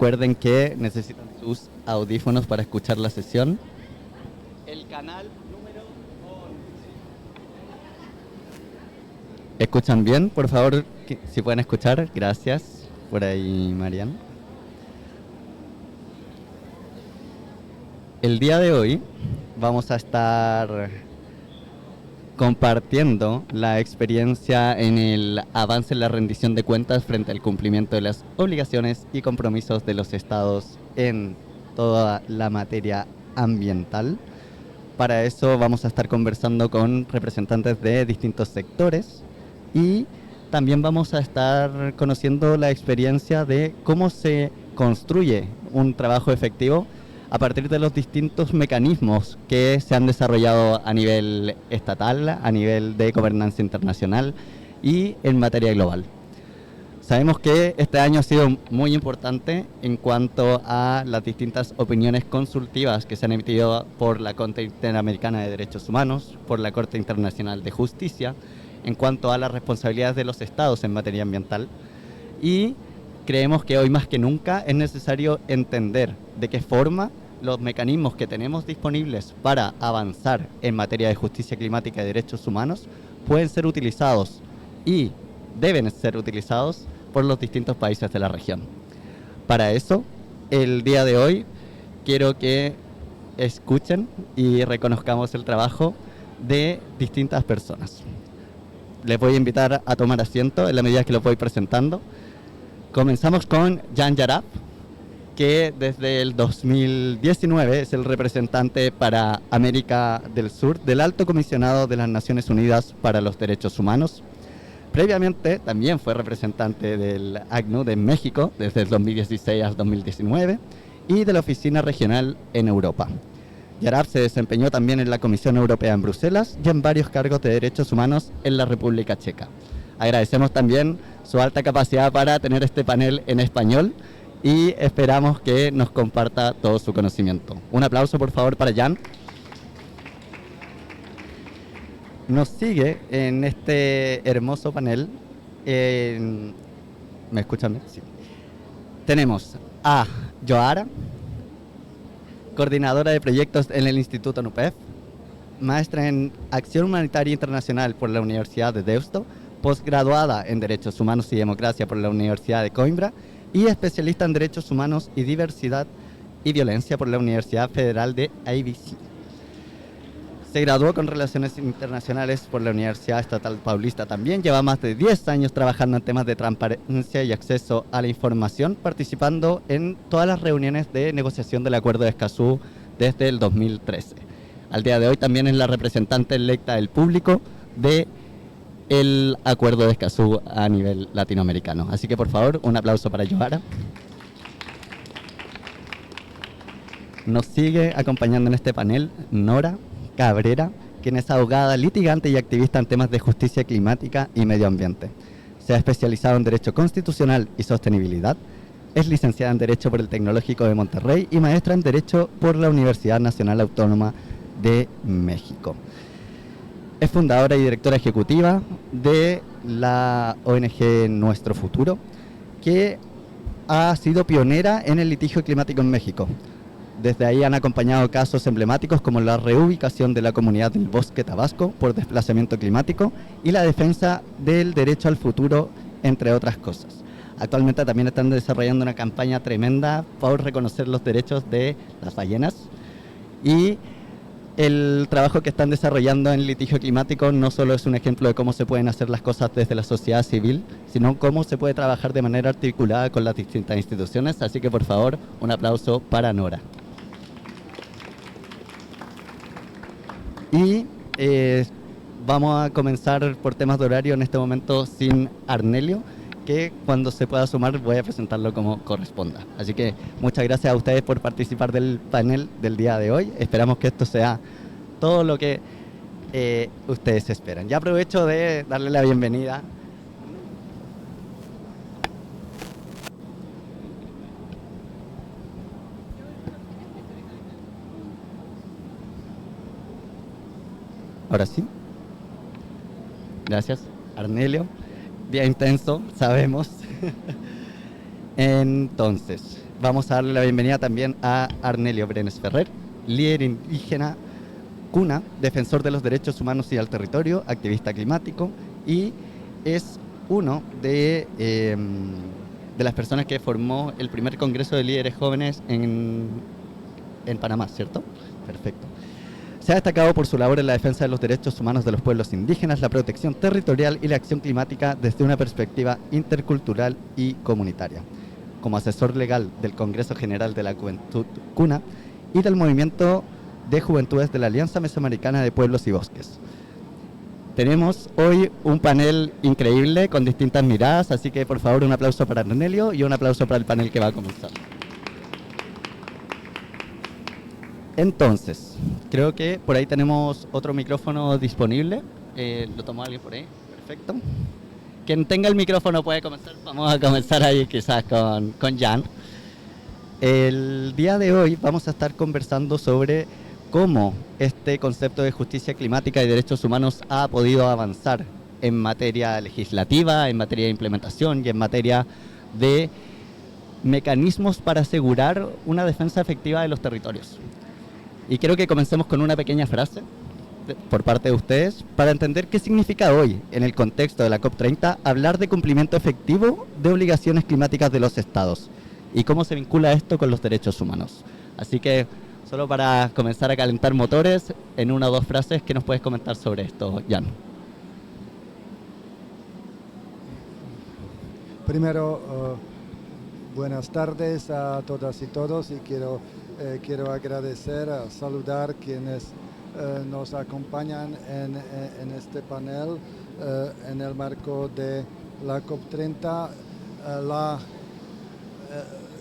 Recuerden que necesitan sus audífonos para escuchar la sesión. El canal número 11. ¿Escuchan bien? Por favor, si pueden escuchar. Gracias. Por ahí, Marian. El día de hoy vamos a estar compartiendo la experiencia en el avance en la rendición de cuentas frente al cumplimiento de las obligaciones y compromisos de los estados en toda la materia ambiental. Para eso vamos a estar conversando con representantes de distintos sectores y también vamos a estar conociendo la experiencia de cómo se construye un trabajo efectivo a partir de los distintos mecanismos que se han desarrollado a nivel estatal, a nivel de gobernanza internacional y en materia global. Sabemos que este año ha sido muy importante en cuanto a las distintas opiniones consultivas que se han emitido por la Corte Interamericana de Derechos Humanos, por la Corte Internacional de Justicia, en cuanto a las responsabilidades de los estados en materia ambiental. Y creemos que hoy más que nunca es necesario entender de qué forma los mecanismos que tenemos disponibles para avanzar en materia de justicia climática y derechos humanos pueden ser utilizados y deben ser utilizados por los distintos países de la región. Para eso, el día de hoy quiero que escuchen y reconozcamos el trabajo de distintas personas. Les voy a invitar a tomar asiento en la medida que los voy presentando. Comenzamos con Jan Yarab, que desde el 2019 es el representante para América del Sur del Alto Comisionado de las Naciones Unidas para los Derechos Humanos. Previamente también fue representante del ACNUD en México desde el 2016 al 2019 y de la Oficina Regional en Europa. Yarab se desempeñó también en la Comisión Europea en Bruselas y en varios cargos de derechos humanos en la República Checa. Agradecemos también su alta capacidad para tener este panel en español y esperamos que nos comparta todo su conocimiento. Un aplauso, por favor, para Jan. Nos sigue en este hermoso panel. ¿Me escuchan? Sí. Tenemos a Joara, coordinadora de proyectos en el Instituto NUPEF, maestra en Acción Humanitaria Internacional por la Universidad de Deusto, posgraduada en Derechos Humanos y Democracia por la Universidad de Coimbra y especialista en Derechos Humanos y Diversidad y Violencia por la Universidad Federal de ABC. Se graduó con Relaciones Internacionales por la Universidad Estatal Paulista también. Lleva más de 10 años trabajando en temas de transparencia y acceso a la información, participando en todas las reuniones de negociación del Acuerdo de Escazú desde el 2013. Al día de hoy también es la representante electa del público del Acuerdo de Escazú a nivel latinoamericano. Así que, por favor, un aplauso para Joara. Nos sigue acompañando en este panel Nora Cabrera, quien es abogada, litigante y activista en temas de justicia climática y medio ambiente. Se ha especializado en Derecho Constitucional y Sostenibilidad. Es licenciada en Derecho por el Tecnológico de Monterrey y maestra en Derecho por la Universidad Nacional Autónoma de México. Es fundadora y directora ejecutiva de la ONG Nuestro Futuro, que ha sido pionera en el litigio climático en México. Desde ahí han acompañado casos emblemáticos como la reubicación de la comunidad del Bosque Tabasco por desplazamiento climático y la defensa del derecho al futuro, entre otras cosas. Actualmente también están desarrollando una campaña tremenda por reconocer los derechos de las ballenas y el trabajo que están desarrollando en litigio climático no solo es un ejemplo de cómo se pueden hacer las cosas desde la sociedad civil, sino cómo se puede trabajar de manera articulada con las distintas instituciones. Así que, por favor, un aplauso para Nora. Y vamos a comenzar por temas de horario en este momento sin Arnelio, que cuando se pueda sumar voy a presentarlo como corresponda. Así que muchas gracias a ustedes por participar del panel del día de hoy. Esperamos que esto sea todo lo que ustedes esperan. Ya aprovecho de darle la bienvenida. Ahora sí. Gracias, Arnelio. Día intenso, sabemos. Entonces, vamos a darle la bienvenida también a Arnelio Brenes Ferrer, líder indígena Cuna, defensor de los derechos humanos y al territorio, activista climático, y es uno de las personas que formó el primer Congreso de Líderes Jóvenes en Panamá, ¿cierto? Perfecto. Se ha destacado por su labor en la defensa de los derechos humanos de los pueblos indígenas, la protección territorial y la acción climática desde una perspectiva intercultural y comunitaria. Como asesor legal del Congreso General de la Juventud Cuna y del Movimiento de Juventudes de la Alianza Mesoamericana de Pueblos y Bosques. Tenemos hoy un panel increíble con distintas miradas, así que por favor un aplauso para Arnelio y un aplauso para el panel que va a comenzar. Entonces, creo que por ahí tenemos otro micrófono disponible. ¿Lo tomó alguien por ahí? Perfecto. Quien tenga el micrófono puede comenzar. Vamos a comenzar ahí quizás con Jan. El día de hoy vamos a estar conversando sobre cómo este concepto de justicia climática y derechos humanos ha podido avanzar en materia legislativa, en materia de implementación y en materia de mecanismos para asegurar una defensa efectiva de los territorios. Y quiero que comencemos con una pequeña frase por parte de ustedes para entender qué significa hoy, en el contexto de la COP30, hablar de cumplimiento efectivo de obligaciones climáticas de los estados y cómo se vincula esto con los derechos humanos. Así que, solo para comenzar a calentar motores, en una o dos frases, ¿qué nos puedes comentar sobre esto, Jan? Primero, buenas tardes a todas y todos, y quiero agradecer, saludar quienes nos acompañan en este panel en el marco de la COP30. La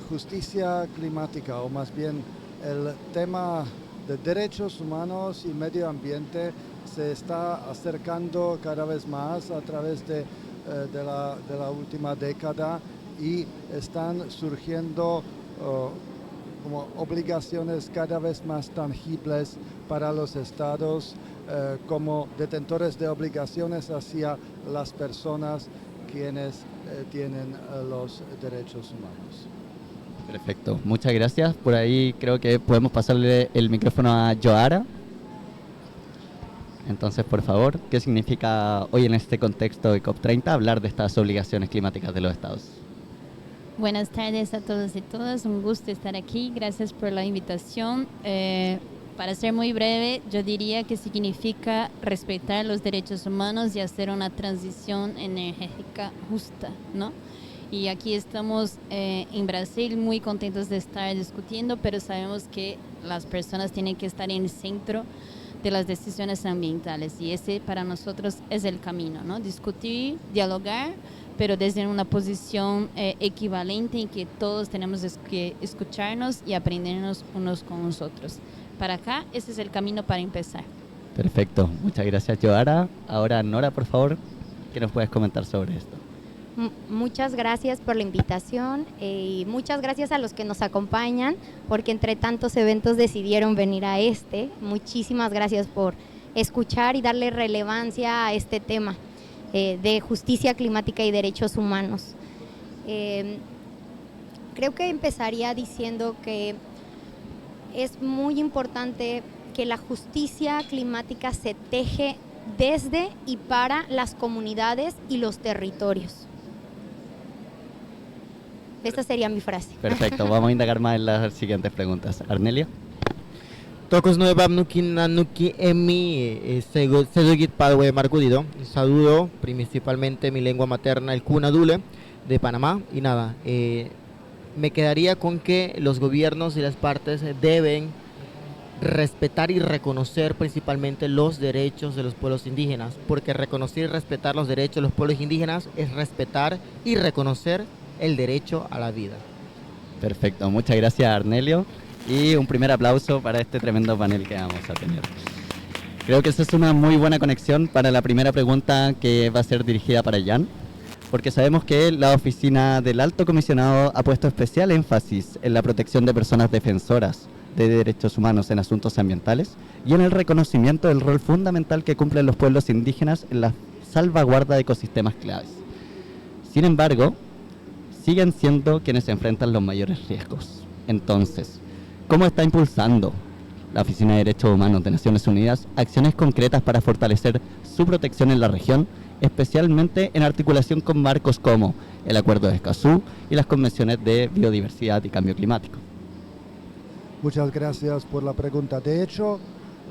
justicia climática, o más bien el tema de derechos humanos y medio ambiente, se está acercando cada vez más a través de la última década, y están surgiendo como obligaciones cada vez más tangibles para los estados como detentores de obligaciones hacia las personas quienes tienen los derechos humanos. Perfecto, muchas gracias. Por ahí creo que podemos pasarle el micrófono a Joara. Entonces, por favor, ¿qué significa hoy en este contexto de COP30 hablar de estas obligaciones climáticas de los estados? Buenas tardes a todos y todas, un gusto estar aquí, gracias por la invitación. Para ser muy breve, yo diría que significa respetar los derechos humanos y hacer una transición energética justa, ¿no? Y aquí estamos en Brasil muy contentos de estar discutiendo, pero sabemos que las personas tienen que estar en el centro de las decisiones ambientales, y ese para nosotros es el camino, ¿no? Discutir, dialogar, pero desde una posición equivalente en que todos tenemos que escucharnos y aprendernos unos con los otros. Para acá, ese es el camino para empezar. Perfecto, muchas gracias, Joara. Ahora, Nora, por favor, ¿qué nos puedes comentar sobre esto? Muchas gracias por la invitación y muchas gracias a los que nos acompañan, porque entre tantos eventos decidieron venir a este. Muchísimas gracias por escuchar y darle relevancia a este tema de justicia climática y derechos humanos. Creo que empezaría diciendo que es muy importante que la justicia climática se teje desde y para las comunidades y los territorios. Esta sería mi frase. Perfecto, vamos a indagar más en las siguientes preguntas. Arnelio. Tocos nueva nuki emi sedugit padwe marcudido. Saludo principalmente mi lengua materna, el Cuna Dule, de Panamá. Y nada, me quedaría con que los gobiernos y las partes deben respetar y reconocer principalmente los derechos de los pueblos indígenas, porque reconocer y respetar los derechos de los pueblos indígenas es respetar y reconocer el derecho a la vida. Perfecto, muchas gracias, Arnelio, y un primer aplauso para este tremendo panel que vamos a tener. Creo que esa es una muy buena conexión para la primera pregunta, que va a ser dirigida para Jan, porque sabemos que la oficina del Alto Comisionado ha puesto especial énfasis en la protección de personas defensoras de derechos humanos en asuntos ambientales y en el reconocimiento del rol fundamental que cumplen los pueblos indígenas en la salvaguarda de ecosistemas claves. Sin embargo, siguen siendo quienes enfrentan los mayores riesgos. Entonces, ¿cómo está impulsando la Oficina de Derechos Humanos de Naciones Unidas acciones concretas para fortalecer su protección en la región, especialmente en articulación con marcos como el Acuerdo de Escazú y las convenciones de biodiversidad y cambio climático? Muchas gracias por la pregunta. De hecho,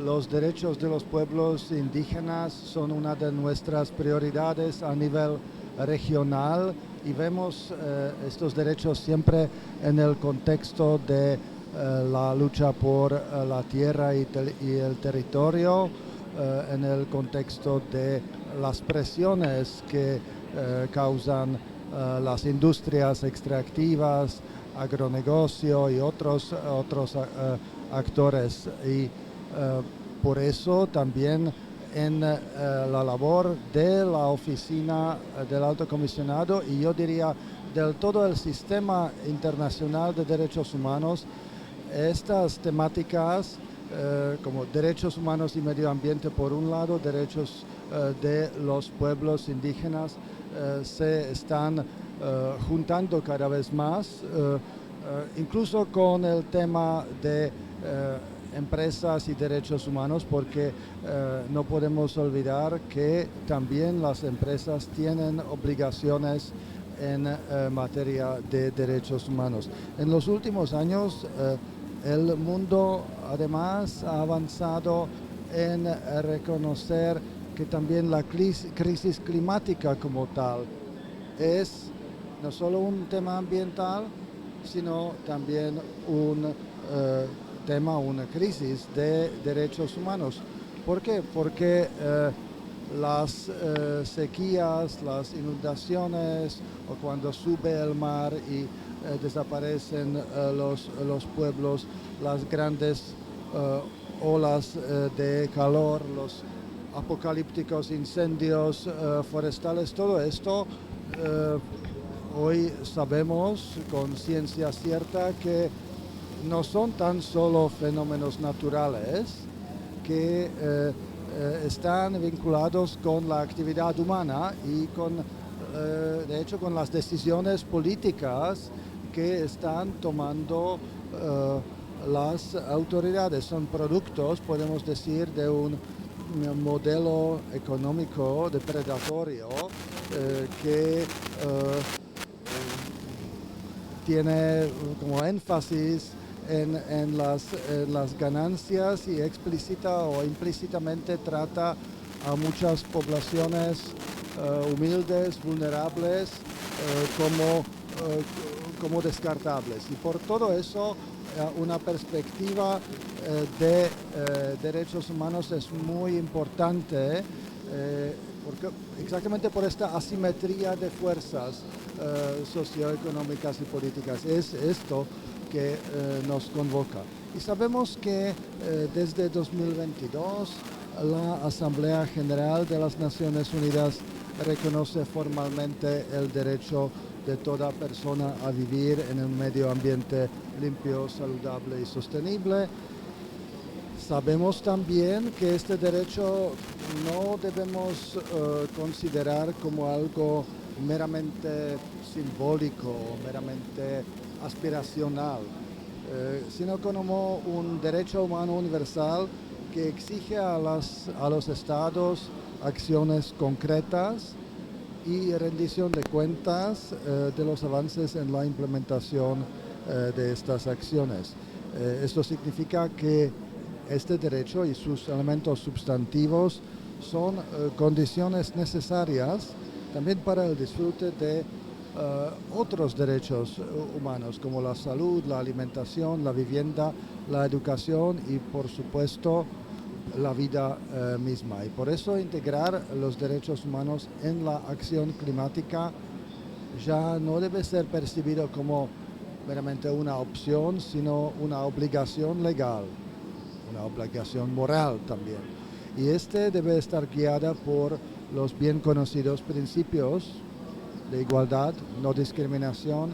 los derechos de los pueblos indígenas son una de nuestras prioridades a nivel regional y vemos estos derechos siempre en el contexto de la lucha por la tierra y el territorio, en el contexto de las presiones que causan las industrias extractivas, agronegocio y otros actores. Y por eso también en la labor de la oficina del Alto Comisionado y yo diría del todo el sistema internacional de derechos humanos, estas temáticas como derechos humanos y medio ambiente por un lado, derechos de los pueblos indígenas se están juntando cada vez más, incluso con el tema de empresas y derechos humanos, porque no podemos olvidar que también las empresas tienen obligaciones en materia de derechos humanos. En los últimos años el mundo además ha avanzado en reconocer que también la crisis climática como tal es no solo un tema ambiental, sino también un tema, una crisis de derechos humanos. ¿Por qué? Porque las sequías, las inundaciones o cuando sube el mar y desaparecen los pueblos, las grandes olas de calor, los apocalípticos incendios forestales, todo esto hoy sabemos con ciencia cierta que no son tan solo fenómenos naturales que están vinculados con la actividad humana y de hecho con las decisiones políticas que están tomando las autoridades. Son productos, podemos decir, de un modelo económico depredatorio que tiene como énfasis en las ganancias y explícita o implícitamente trata a muchas poblaciones humildes, vulnerables, como descartables. Y por todo eso, una perspectiva de derechos humanos es muy importante, porque exactamente por esta asimetría de fuerzas socioeconómicas y políticas. Es esto que nos convoca. Y sabemos que desde 2022 la Asamblea General de las Naciones Unidas reconoce formalmente el derecho de toda persona a vivir en un medio ambiente limpio, saludable y sostenible. Sabemos también que este derecho no debemos considerar como algo meramente simbólico, meramente aspiracional, sino como un derecho humano universal que exige a los estados acciones concretas y rendición de cuentas de los avances en la implementación de estas acciones. Esto significa que este derecho y sus elementos sustantivos son condiciones necesarias también para el disfrute de otros derechos humanos como la salud, la alimentación, la vivienda, la educación y por supuesto la vida misma. Y por eso integrar los derechos humanos en la acción climática ya no debe ser percibido como meramente una opción, sino una obligación legal, una obligación moral también. Y este debe estar guiada por los bien conocidos principios de igualdad, no discriminación,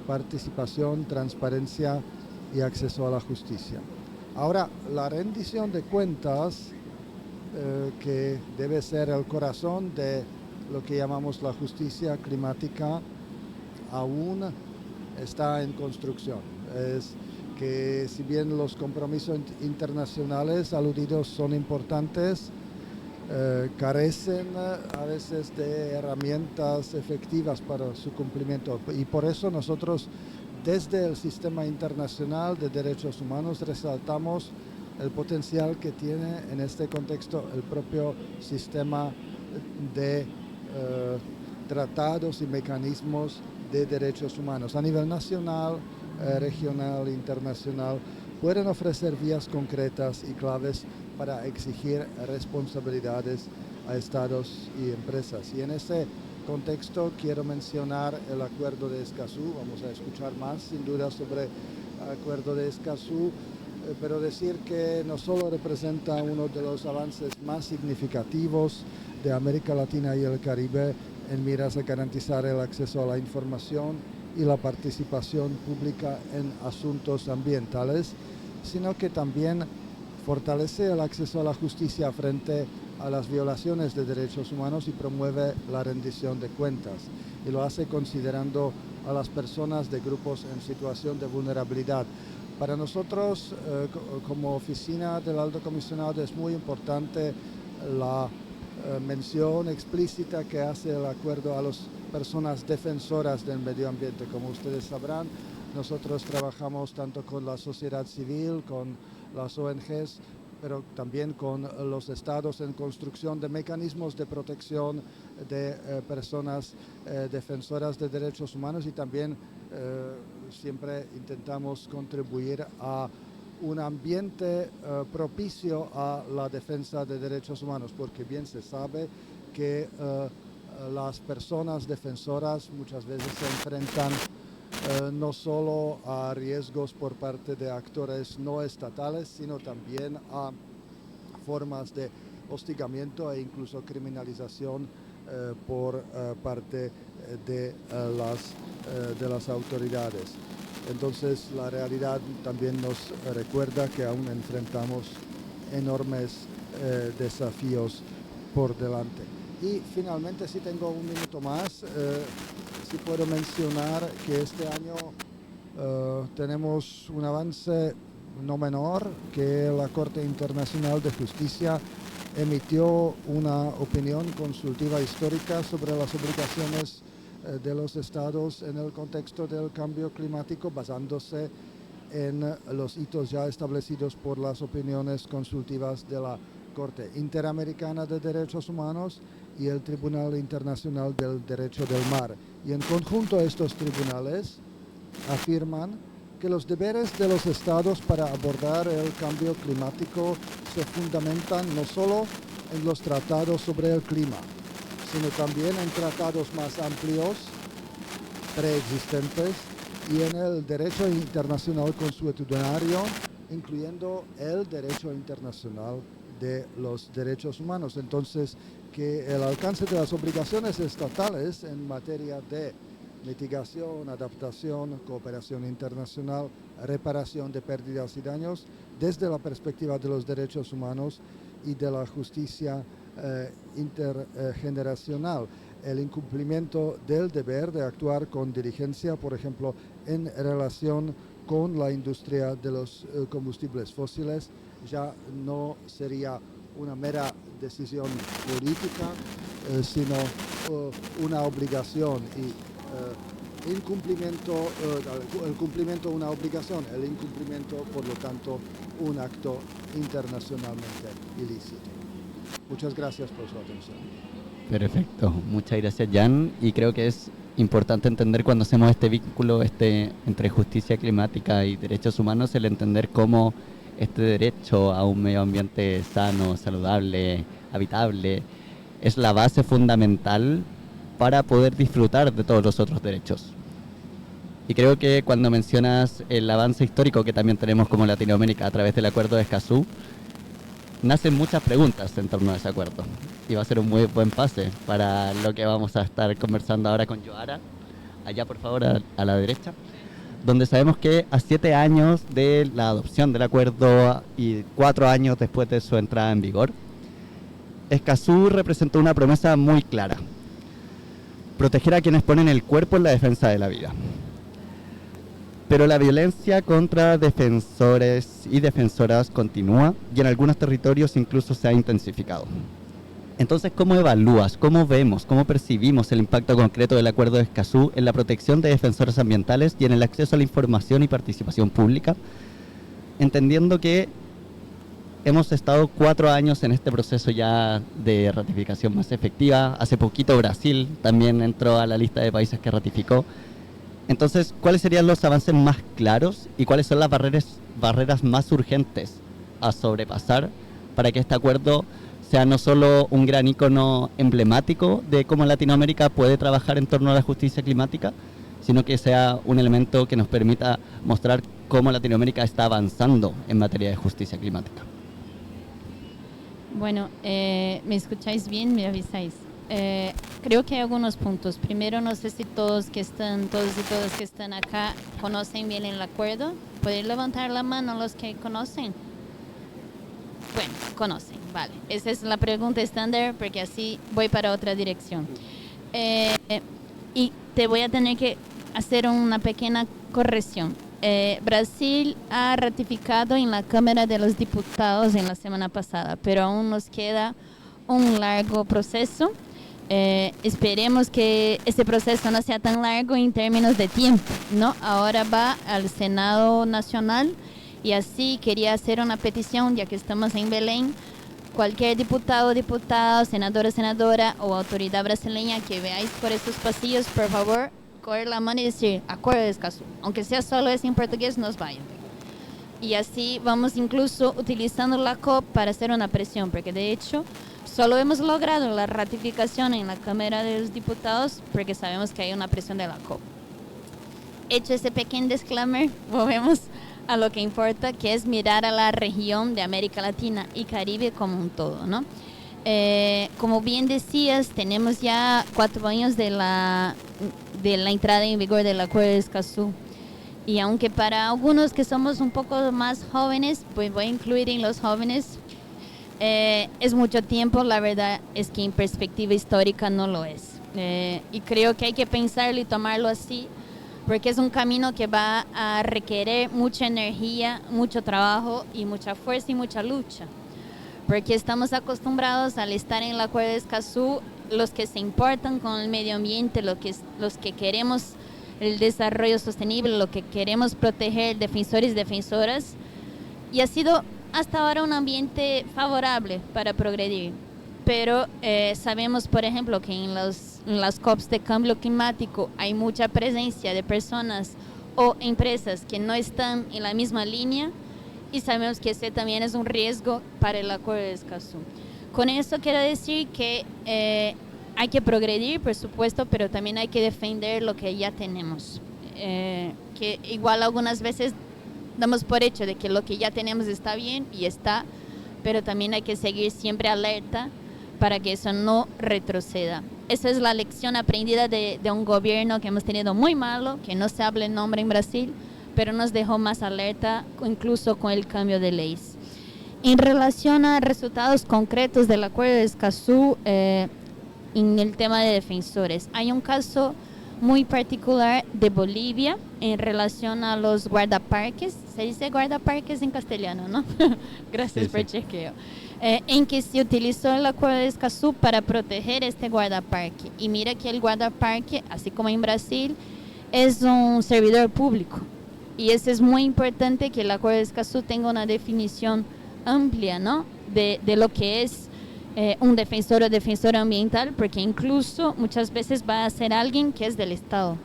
participación, transparencia y acceso a la justicia. Ahora, la rendición de cuentas, que debe ser el corazón de lo que llamamos la justicia climática, aún está en construcción. Es que si bien los compromisos internacionales aludidos son importantes, carecen a veces de herramientas efectivas para su cumplimiento. Y por eso nosotros desde el sistema internacional de derechos humanos resaltamos el potencial que tiene en este contexto el propio sistema de tratados y mecanismos de derechos humanos a nivel nacional, regional, internacional. Pueden ofrecer vías concretas y claves para exigir responsabilidades a estados y empresas. Y en ese contexto quiero mencionar el Acuerdo de Escazú. Vamos a escuchar más sin duda sobre el Acuerdo de Escazú, pero decir que no solo representa uno de los avances más significativos de América Latina y el Caribe en miras a garantizar el acceso a la información y la participación pública en asuntos ambientales, sino que también fortalece el acceso a la justicia frente a las violaciones de derechos humanos y promueve la rendición de cuentas. Y lo hace considerando a las personas de grupos en situación de vulnerabilidad. Para nosotros, como oficina del Alto Comisionado, es muy importante la mención explícita que hace el acuerdo a las personas defensoras del medio ambiente. Como ustedes sabrán, nosotros trabajamos tanto con la sociedad civil, con las ONGs, pero también con los estados en construcción de mecanismos de protección de personas defensoras de derechos humanos, y también siempre intentamos contribuir a un ambiente propicio a la defensa de derechos humanos, porque bien se sabe que las personas defensoras muchas veces se enfrentan no solo a riesgos por parte de actores no estatales, sino también a formas de hostigamiento e incluso criminalización por parte de las autoridades. Entonces la realidad también nos recuerda que aún enfrentamos enormes desafíos por delante. Y finalmente, si tengo un minuto más, si puedo mencionar que este año tenemos un avance no menor, que la Corte Internacional de Justicia emitió una opinión consultiva histórica sobre las obligaciones de los estados en el contexto del cambio climático, basándose en los hitos ya establecidos por las opiniones consultivas de la Corte Interamericana de Derechos Humanos y el Tribunal Internacional del Derecho del Mar. Y en conjunto estos tribunales afirman que los deberes de los estados para abordar el cambio climático se fundamentan no solo en los tratados sobre el clima, sino también en tratados más amplios, preexistentes, y en el derecho internacional consuetudinario, incluyendo el derecho internacional de los derechos humanos. Entonces, que el alcance de las obligaciones estatales en materia de mitigación, adaptación, cooperación internacional, reparación de pérdidas y daños, desde la perspectiva de los derechos humanos y de la justicia intergeneracional. El incumplimiento del deber de actuar con diligencia, por ejemplo, en relación con la industria de los combustibles fósiles, ya no sería una mera decisión política, sino una obligación, y el cumplimiento una obligación, el incumplimiento, por lo tanto, un acto internacionalmente ilícito. Muchas gracias por su atención. Perfecto, muchas gracias, Jan, y creo que es importante entender cuando hacemos este vínculo entre justicia climática y derechos humanos, el entender cómo este derecho a un medio ambiente sano, saludable, habitable, es la base fundamental para poder disfrutar de todos los otros derechos. Y creo que cuando mencionas el avance histórico que también tenemos como Latinoamérica a través del Acuerdo de Escazú, nacen muchas preguntas en torno a ese acuerdo. Y va a ser un muy buen pase para lo que vamos a estar conversando ahora con Yoara, allá por favor a la derecha, donde sabemos que a 7 años de la adopción del acuerdo y 4 años después de su entrada en vigor, Escazú representó una promesa muy clara. proteger a quienes ponen el cuerpo en la defensa de la vida. Pero la violencia contra defensores y defensoras continúa y en algunos territorios incluso se ha intensificado. Entonces, ¿cómo evalúas, cómo vemos, cómo percibimos el impacto concreto del Acuerdo de Escazú en la protección de defensores ambientales y en el acceso a la información y participación pública? Entendiendo que hemos estado 4 años en este proceso ya de ratificación más efectiva. Hace poquito Brasil también entró a la lista de países que ratificó. Entonces, ¿cuáles serían los avances más claros y cuáles son las barreras más urgentes a sobrepasar para que este acuerdo sea no solo un gran ícono emblemático de cómo Latinoamérica puede trabajar en torno a la justicia climática, sino que sea un elemento que nos permita mostrar cómo Latinoamérica está avanzando en materia de justicia climática? Bueno, ¿me escucháis bien? ¿Me avisáis? Creo que hay algunos puntos. Primero, no sé si todos y todas que están acá conocen bien el acuerdo. ¿Pueden levantar la mano los que conocen? Bueno, conocen, vale. Esa es la pregunta estándar porque así voy para otra dirección. Y te voy a tener que hacer una pequeña corrección. Brasil ha ratificado en la Cámara de los Diputados en la semana pasada, pero aún nos queda un largo proceso. Esperemos que ese proceso no sea tan largo en términos de tiempo, ¿no? Ahora va al Senado Nacional y así quería hacer una petición, ya que estamos en Belén. Cualquier diputado, senadora o autoridad brasileña que veáis por estos pasillos, por favor, coger la mano y decir Acuerdo de Escazú, aunque sea solo es en portugués, nos vayan. Y así vamos incluso utilizando la COP para hacer una presión, porque de hecho solo hemos logrado la ratificación en la Cámara de los Diputados porque sabemos que hay una presión de la COP. Hecho ese pequeño disclaimer, volvemos a lo que importa, que es mirar a la región de América Latina y Caribe como un todo, ¿no? Como bien decías, tenemos ya 4 años de la entrada en vigor del Acuerdo de Escazú. Y aunque para algunos que somos un poco más jóvenes, pues voy a incluir en los jóvenes, es mucho tiempo, la verdad es que en perspectiva histórica no lo es. Y creo que hay que pensarlo y tomarlo así, porque es un camino que va a requerir mucha energía, mucho trabajo y mucha fuerza y mucha lucha. Porque estamos acostumbrados al estar en el Acuerdo de Escazú, los que se importan con el medio ambiente, los que queremos el desarrollo sostenible, lo que queremos proteger, defensores y defensoras, y ha sido hasta ahora un ambiente favorable para progredir. Pero sabemos, por ejemplo, que en las COPs de cambio climático hay mucha presencia de personas o empresas que no están en la misma línea, y sabemos que ese también es un riesgo para el Acuerdo de Escazú. Con esto quiero decir que hay que progredir, por supuesto, pero también hay que defender lo que ya tenemos. Que igual algunas veces damos por hecho de que lo que ya tenemos está bien y está, pero también hay que seguir siempre alerta para que eso no retroceda. Esa es la lección aprendida de un gobierno que hemos tenido muy malo, que no se habla el nombre en Brasil, pero nos dejó más alerta incluso con el cambio de leyes. En relación a resultados concretos del Acuerdo de Escazú, en el tema de defensores, hay un caso muy particular de Bolivia en relación a los guardaparques. Se dice guardaparques en castellano, ¿no? Gracias por chequeo. En que se utilizó el Acuerdo de Escazú para proteger este guardaparque. Y mira que el guardaparque, así como en Brasil, es un servidor público. Y eso es muy importante, que el Acuerdo de Escazú tenga una definición amplia, ¿no? de lo que es un defensor o defensora ambiental, porque incluso muchas veces va a ser alguien que es del Estado.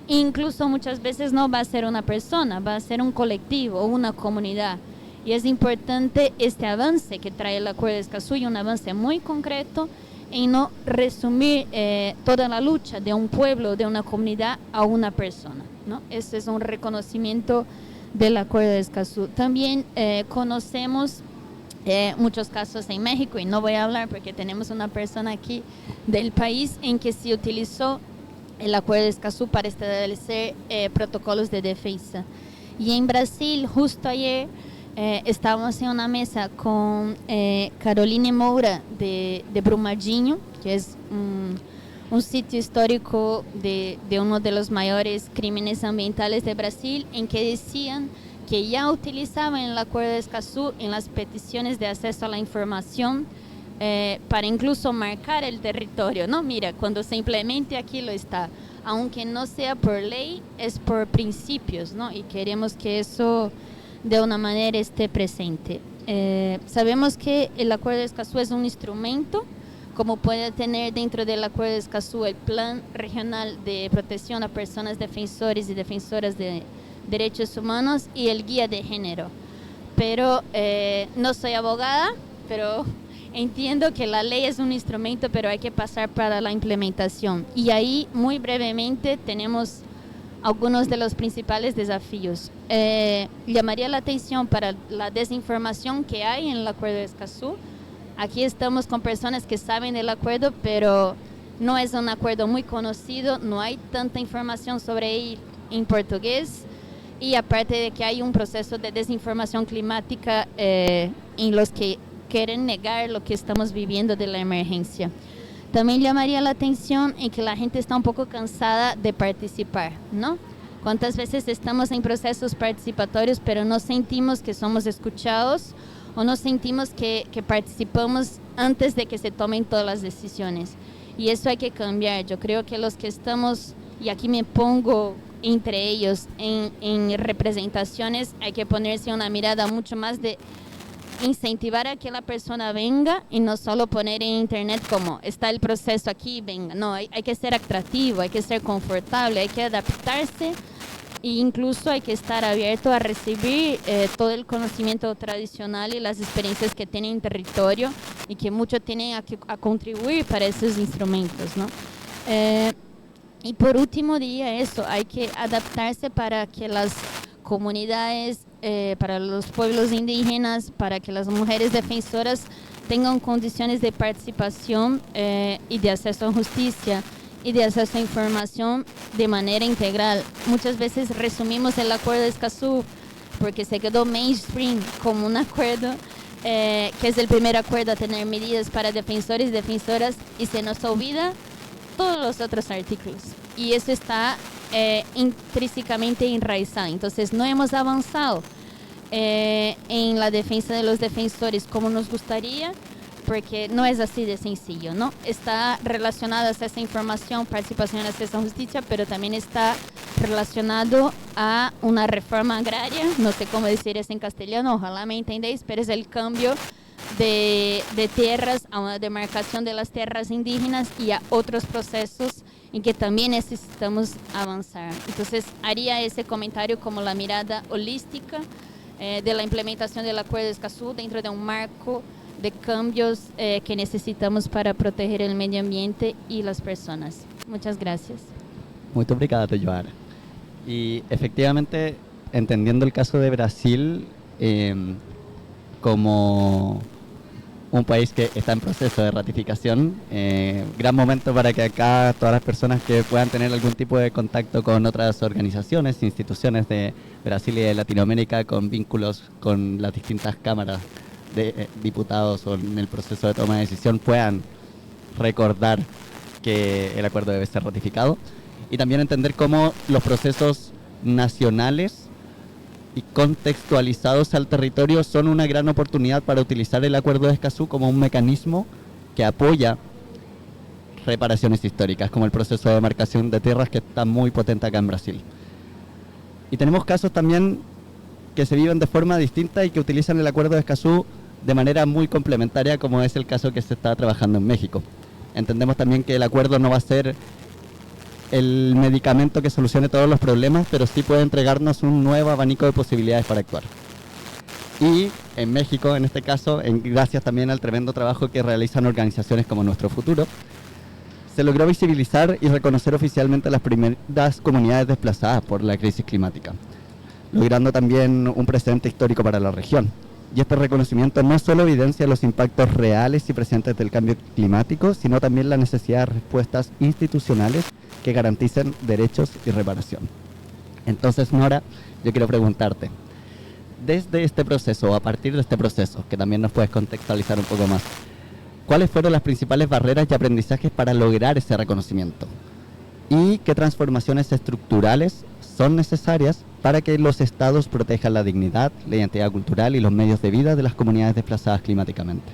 Incluso muchas veces no va a ser una persona, va a ser un colectivo o una comunidad. Y es importante este avance que trae el Acuerdo de Escazú, y un avance muy concreto, en no resumir toda la lucha de un pueblo, de una comunidad a una persona, ¿no? Este es un reconocimiento del Acuerdo de Escazú. También conocemos muchos casos en México, y no voy a hablar porque tenemos una persona aquí del país, en que se utilizó el Acuerdo de Escazú para establecer protocolos de defensa. Y en Brasil, justo ayer, estábamos en una mesa con Caroline Moura de Brumadinho, que es un sitio histórico de uno de los mayores crímenes ambientales de Brasil, en que decían que ya utilizaban el Acuerdo de Escazú en las peticiones de acceso a la información para incluso marcar el territorio, ¿no? Mira, cuando se implemente aquí lo está, aunque no sea por ley, es por principios, ¿no? Y queremos que eso de una manera esté presente. Sabemos que el Acuerdo de Escazú es un instrumento, como puede tener dentro del Acuerdo de Escazú el Plan Regional de Protección a Personas Defensores y Defensoras de Derechos Humanos y el Guía de Género. Pero no soy abogada, pero entiendo que la ley es un instrumento, pero hay que pasar para la implementación. Y ahí, muy brevemente, tenemos algunos de los principales desafíos. Llamaría la atención para la desinformación que hay en el Acuerdo de Escazú. Aquí estamos con personas que saben del acuerdo, pero no es un acuerdo muy conocido, no hay tanta información sobre él en portugués, y aparte de que hay un proceso de desinformación climática en los que quieren negar lo que estamos viviendo de la emergencia. También llamaría la atención en que la gente está un poco cansada de participar, ¿no? ¿Cuántas veces estamos en procesos participatorios pero no sentimos que somos escuchados o no sentimos que participamos antes de que se tomen todas las decisiones? Y eso hay que cambiar. Yo creo que los que estamos, y aquí me pongo entre ellos, en representaciones, hay que ponerse una mirada mucho más de incentivar a que la persona venga y no solo poner en internet como está el proceso aquí, venga. No, hay que ser atractivo, hay que ser confortable, hay que adaptarse e incluso hay que estar abierto a recibir todo el conocimiento tradicional y las experiencias que tienen en territorio y que mucho tienen a contribuir para esos instrumentos, ¿no? Y por último diría eso, hay que adaptarse para que las comunidades, para los pueblos indígenas, para que las mujeres defensoras tengan condiciones de participación y de acceso a justicia y de acceso a información de manera integral. Muchas veces resumimos el Acuerdo de Escazú porque se quedó mainstream como un acuerdo que es el primer acuerdo a tener medidas para defensores y defensoras, y se nos olvida todos los otros artículos, y eso está intrínsecamente enraizado. Entonces no hemos avanzado en la defensa de los defensores como nos gustaría, porque no es así de sencillo, ¿no? Está relacionado a esa información, participación en acceso a justicia, pero también está relacionado a una reforma agraria, no sé cómo decir eso en castellano, ojalá me entendéis, pero es el cambio de tierras a una demarcación de las tierras indígenas y a otros procesos en que también necesitamos avanzar. Entonces haría ese comentario como la mirada holística de la implementación del Acuerdo de Escazú dentro de un marco de cambios que necesitamos para proteger el medio ambiente y las personas. Muchas gracias. Muy obrigado, Joara. Y efectivamente, entendiendo el caso de Brasil como un país que está en proceso de ratificación, gran momento para que acá todas las personas que puedan tener algún tipo de contacto con otras organizaciones, instituciones de Brasil y de Latinoamérica con vínculos con las distintas cámaras de diputados o en el proceso de toma de decisión puedan recordar que el acuerdo debe ser ratificado, y también entender cómo los procesos nacionales y contextualizados al territorio son una gran oportunidad para utilizar el Acuerdo de Escazú como un mecanismo que apoya reparaciones históricas, como el proceso de demarcación de tierras que está muy potente acá en Brasil. Y tenemos casos también que se viven de forma distinta y que utilizan el Acuerdo de Escazú de manera muy complementaria, como es el caso que se está trabajando en México. Entendemos también que el acuerdo no va a ser el medicamento que solucione todos los problemas, pero sí puede entregarnos un nuevo abanico de posibilidades para actuar. Y en México, en este caso, gracias también al tremendo trabajo que realizan organizaciones como Nuestro Futuro, se logró visibilizar y reconocer oficialmente a las primeras comunidades desplazadas por la crisis climática, logrando también un precedente histórico para la región. Y este reconocimiento no solo evidencia los impactos reales y presentes del cambio climático, sino también la necesidad de respuestas institucionales que garanticen derechos y reparación. Entonces, Nora, yo quiero preguntarte, desde este proceso, o a partir de este proceso, que también nos puedes contextualizar un poco más, ¿cuáles fueron las principales barreras y aprendizajes para lograr ese reconocimiento? ¿Y qué transformaciones estructurales son necesarias para que los estados protejan la dignidad, la identidad cultural y los medios de vida de las comunidades desplazadas climáticamente?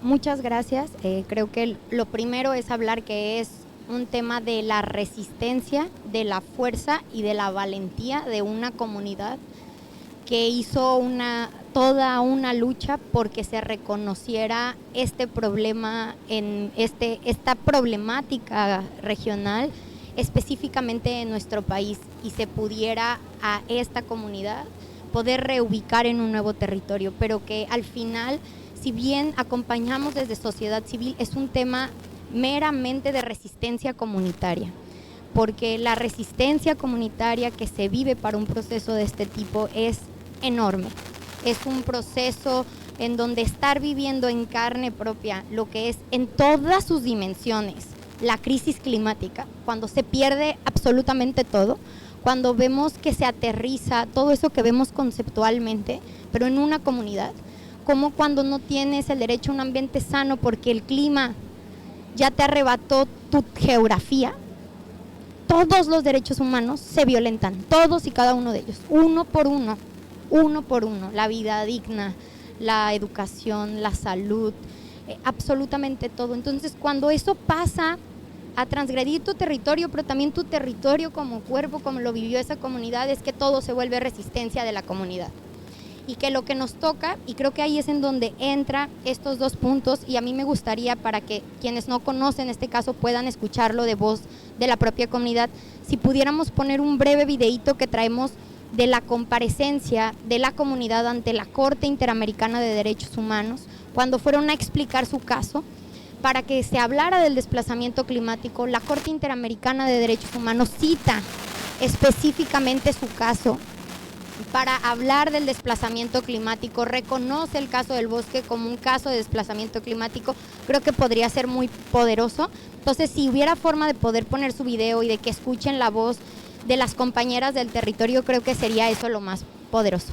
Muchas gracias. Creo que lo primero es hablar que es un tema de la resistencia, de la fuerza y de la valentía de una comunidad que hizo toda una lucha porque se reconociera este problema, esta problemática regional, específicamente en nuestro país, y se pudiera a esta comunidad poder reubicar en un nuevo territorio, pero que al final, si bien acompañamos desde sociedad civil, es un tema meramente de resistencia comunitaria, porque la resistencia comunitaria que se vive para un proceso de este tipo es enorme. Es un proceso en donde estar viviendo en carne propia lo que es en todas sus dimensiones la crisis climática, cuando se pierde absolutamente todo, cuando vemos que se aterriza todo eso que vemos conceptualmente, pero en una comunidad, como cuando no tienes el derecho a un ambiente sano porque el clima ya te arrebató tu geografía, todos los derechos humanos se violentan, todos y cada uno de ellos, uno por uno, la vida digna, la educación, la salud, absolutamente todo. Entonces, cuando eso pasa a transgredir tu territorio, pero también tu territorio como cuerpo, como lo vivió esa comunidad, es que todo se vuelve resistencia de la comunidad. Y que lo que nos toca, y creo que ahí es en donde entra estos dos puntos, y a mí me gustaría, para que quienes no conocen este caso puedan escucharlo de voz de la propia comunidad, si pudiéramos poner un breve videíto que traemos de la comparecencia de la comunidad ante la Corte Interamericana de Derechos Humanos, cuando fueron a explicar su caso, para que se hablara del desplazamiento climático. La Corte Interamericana de Derechos Humanos cita específicamente su caso para hablar del desplazamiento climático, reconoce el caso del bosque como un caso de desplazamiento climático. Creo que podría ser muy poderoso. Entonces, si hubiera forma de poder poner su video y de que escuchen la voz de las compañeras del territorio, creo que sería eso lo más poderoso.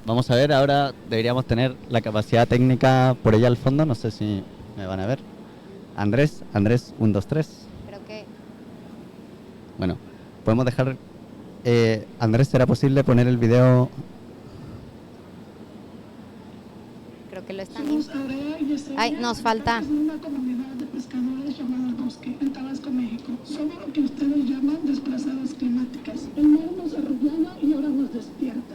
Vamos a ver, ahora deberíamos tener la capacidad técnica por allá al fondo, no sé si me van a ver. Andrés, 1, 2, 3. Creo que... Bueno, podemos dejar... Andrés, ¿será posible poner el video? Creo que lo están... Ay, nos falta... Una comunidad de pescadores llamada El Bosque, en Tabasco, México. Somos lo que ustedes llaman desplazadas climáticas. El mar nos arrullaba y ahora nos despierta.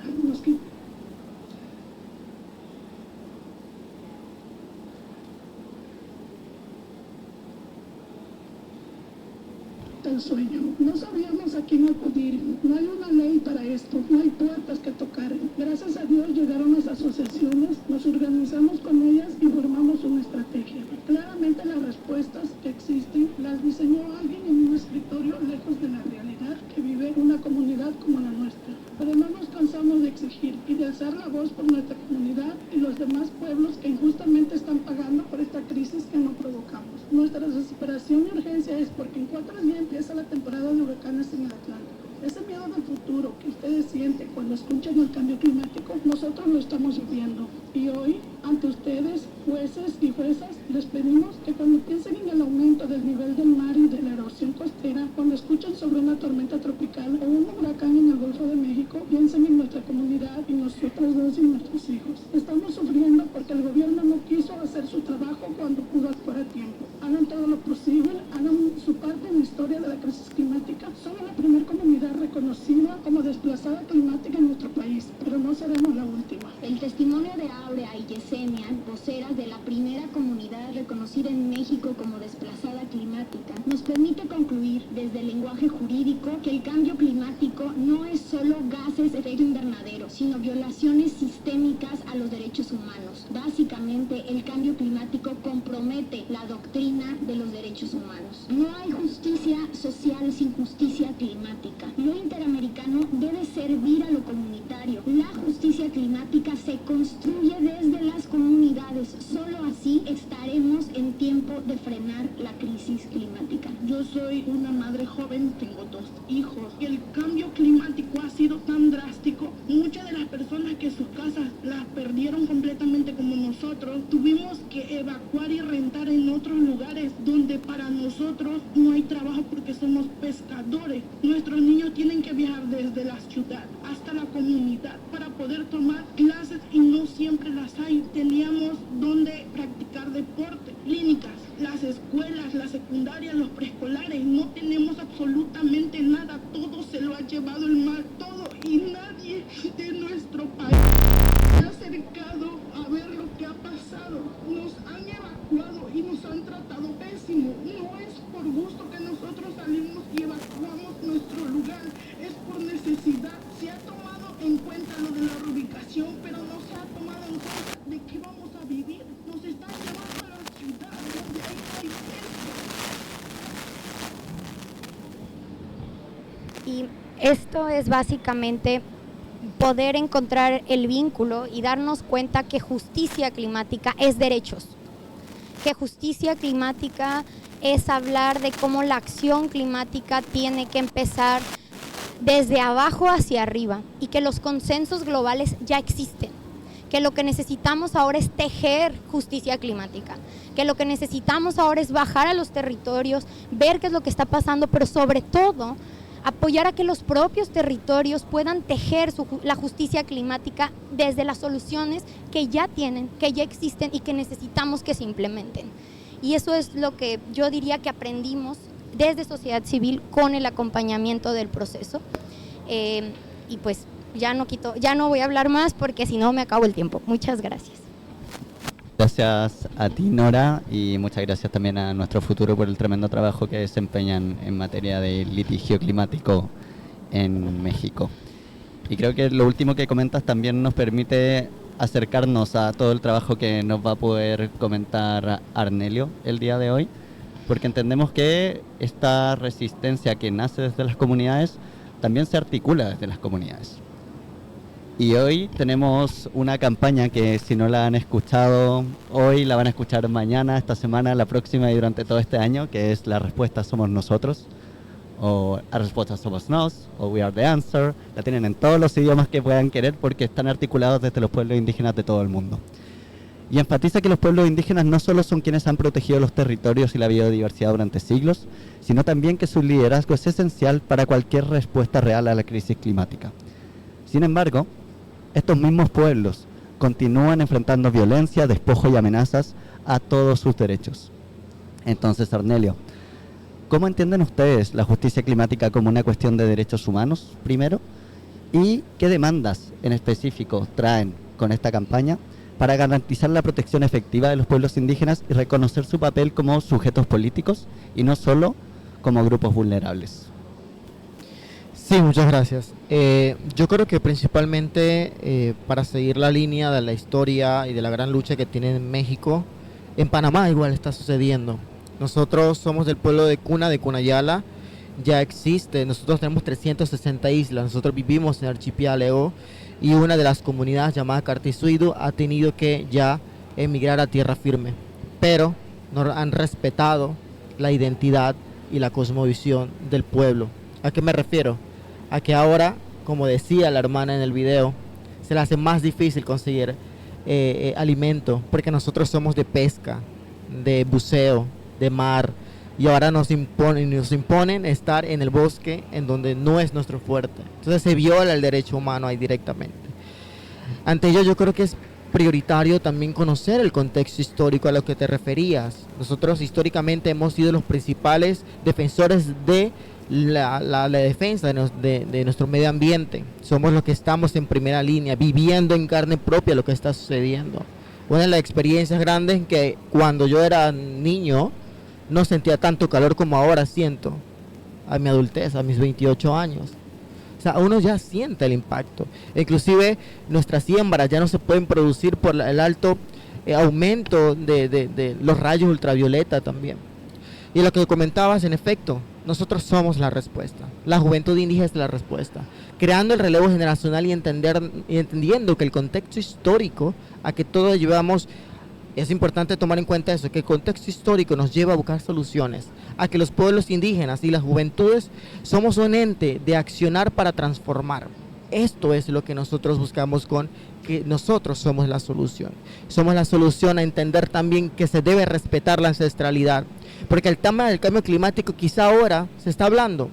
El sueño. No sabíamos a quién acudir. No hay una ley para esto. No hay puertas que tocar. Gracias a Dios llegaron las asociaciones, nos organizamos con ellas y formamos una estrategia. Claramente las respuestas que existen las diseñó alguien en un escritorio lejos de la realidad que vive una comunidad como la nuestra. Pero no nos cansamos de exigir y de alzar la voz por nuestra comunidad y los demás pueblos que injustamente están pagando por esta crisis que no provocamos. Nuestra desesperación y urgencia es porque en 4 días empieza la temporada de huracanes en el Atlántico. Ese miedo del futuro que ustedes sienten cuando escuchan el cambio climático, nosotros lo estamos viviendo. Y hoy, ante ustedes, jueces y juezas, les pedimos que cuando piensen en el aumento del nivel del mar y de la erosión costera, cuando escuchen sobre una tormenta tropical o un huracán en el Golfo de México, piensen en nuestra comunidad y nosotros dos y nuestros hijos. Estamos sufriendo porque el gobierno no quiso hacer su trabajo cuando pudo actuar a tiempo. Hagan todo lo posible, hagan su parte en la historia de la crisis climática. Somos la primera comunidad reconocida como desplazada climática en nuestro país, pero no seremos la última. El testimonio de Aurea y Yesenia, voceras de la primera comunidad reconocida en México como desplazada climática, nos permite concluir desde el lenguaje jurídico que el cambio climático no es solo gases de efecto invernadero, sino violaciones sistémicas a los derechos humanos. Básicamente, el cambio climático compromete la doctrina de los derechos humanos. No hay justicia social sin justicia climática. Lo interamericano debe servir a lo comunitario. La justicia climática se construye desde las comunidades. Solo así estaremos en tiempo de frenar la crisis climática. Yo soy una madre joven, tengo 2 hijos y el cambio climático ha sido tan drástico. Muchas de las personas que sus casas las perdieron completamente evacuar y rentar en otros lugares donde para nosotros no hay trabajo porque somos pescadores. Nuestros niños tienen que viajar desde la ciudad hasta la comunidad para poder tomar clases y no siempre las hay. Teníamos donde practicar deporte, clínicas, las escuelas, la secundaria, los preescolares. No tenemos absolutamente nada. Todo se lo ha llevado el mar, todo, y nadie de nuestro país se ha acercado a ver lo que ha pasado. Nos han evacuado y nos han tratado pésimo. No es por gusto que nosotros salimos y evacuamos nuestro lugar, es por necesidad. Se ha tomado en cuenta lo de la reubicación, pero no se ha tomado en cuenta de qué vamos a vivir. Nos están llevando a la ciudad donde hay pesca. Y esto es básicamente poder encontrar el vínculo y darnos cuenta que justicia climática es derechos, que justicia climática es hablar de cómo la acción climática tiene que empezar desde abajo hacia arriba y que los consensos globales ya existen, que lo que necesitamos ahora es tejer justicia climática, que lo que necesitamos ahora es bajar a los territorios, ver qué es lo que está pasando, pero sobre todo apoyar a que los propios territorios puedan tejer la justicia climática desde las soluciones que ya tienen, que ya existen y que necesitamos que se implementen. Y eso es lo que yo diría que aprendimos desde sociedad civil con el acompañamiento del proceso. Y pues ya no voy a hablar más porque si no me acabo el tiempo. Muchas gracias. Gracias a ti, Nora, y muchas gracias también a Nuestro Futuro por el tremendo trabajo que desempeñan en materia de litigio climático en México. Y creo que lo último que comentas también nos permite acercarnos a todo el trabajo que nos va a poder comentar Arnelio el día de hoy, porque entendemos que esta resistencia que nace desde las comunidades también se articula desde las comunidades. Y hoy tenemos una campaña que si no la han escuchado hoy, la van a escuchar mañana, esta semana, la próxima y durante todo este año, que es La Respuesta Somos Nosotros, o La Respuesta Somos Nos, o We Are the Answer. La tienen en todos los idiomas que puedan querer porque están articulados desde los pueblos indígenas de todo el mundo. Y enfatiza que los pueblos indígenas no solo son quienes han protegido los territorios y la biodiversidad durante siglos, sino también que su liderazgo es esencial para cualquier respuesta real a la crisis climática. Sin embargo, estos mismos pueblos continúan enfrentando violencia, despojo y amenazas a todos sus derechos. Entonces, Arnelio, ¿cómo entienden ustedes la justicia climática como una cuestión de derechos humanos, primero? ¿Y qué demandas en específico traen con esta campaña para garantizar la protección efectiva de los pueblos indígenas y reconocer su papel como sujetos políticos y no solo como grupos vulnerables? Sí, muchas gracias. Yo creo que principalmente para seguir la línea de la historia y de la gran lucha que tiene en México, en Panamá igual está sucediendo. Nosotros somos del pueblo de Cunayala, ya existe, nosotros tenemos 360 islas, nosotros vivimos en el archipiélago y una de las comunidades llamada Cartisuido ha tenido que ya emigrar a tierra firme, pero no han respetado la identidad y la cosmovisión del pueblo. ¿A qué me refiero? A que ahora, como decía la hermana en el video, se le hace más difícil conseguir alimento, porque nosotros somos de pesca, de buceo, de mar, y ahora nos imponen estar en el bosque en donde no es nuestro fuerte. Entonces se viola el derecho humano ahí directamente. Ante ello yo creo que es prioritario también conocer el contexto histórico a lo que te referías. Nosotros históricamente hemos sido los principales defensores de la defensa de nuestro medio ambiente. Somos los que estamos en primera línea, viviendo en carne propia lo que está sucediendo. Una de las experiencias grandes es que cuando yo era niño no sentía tanto calor como ahora siento a mi adultez, a mis 28 años. O sea, uno ya siente el impacto. Inclusive nuestras siembras ya no se pueden producir por el alto aumento de los rayos ultravioleta también. Y lo que comentabas, en efecto, nosotros somos la respuesta. La juventud indígena es la respuesta. Creando el relevo generacional y entendiendo que el contexto histórico a que todos llevamos, es importante tomar en cuenta eso, que el contexto histórico nos lleva a buscar soluciones, a que los pueblos indígenas y las juventudes somos un ente de accionar para transformar. Esto es lo que nosotros buscamos con que nosotros somos la solución. Somos la solución a entender también que se debe respetar la ancestralidad. Porque el tema del cambio climático quizá ahora se está hablando,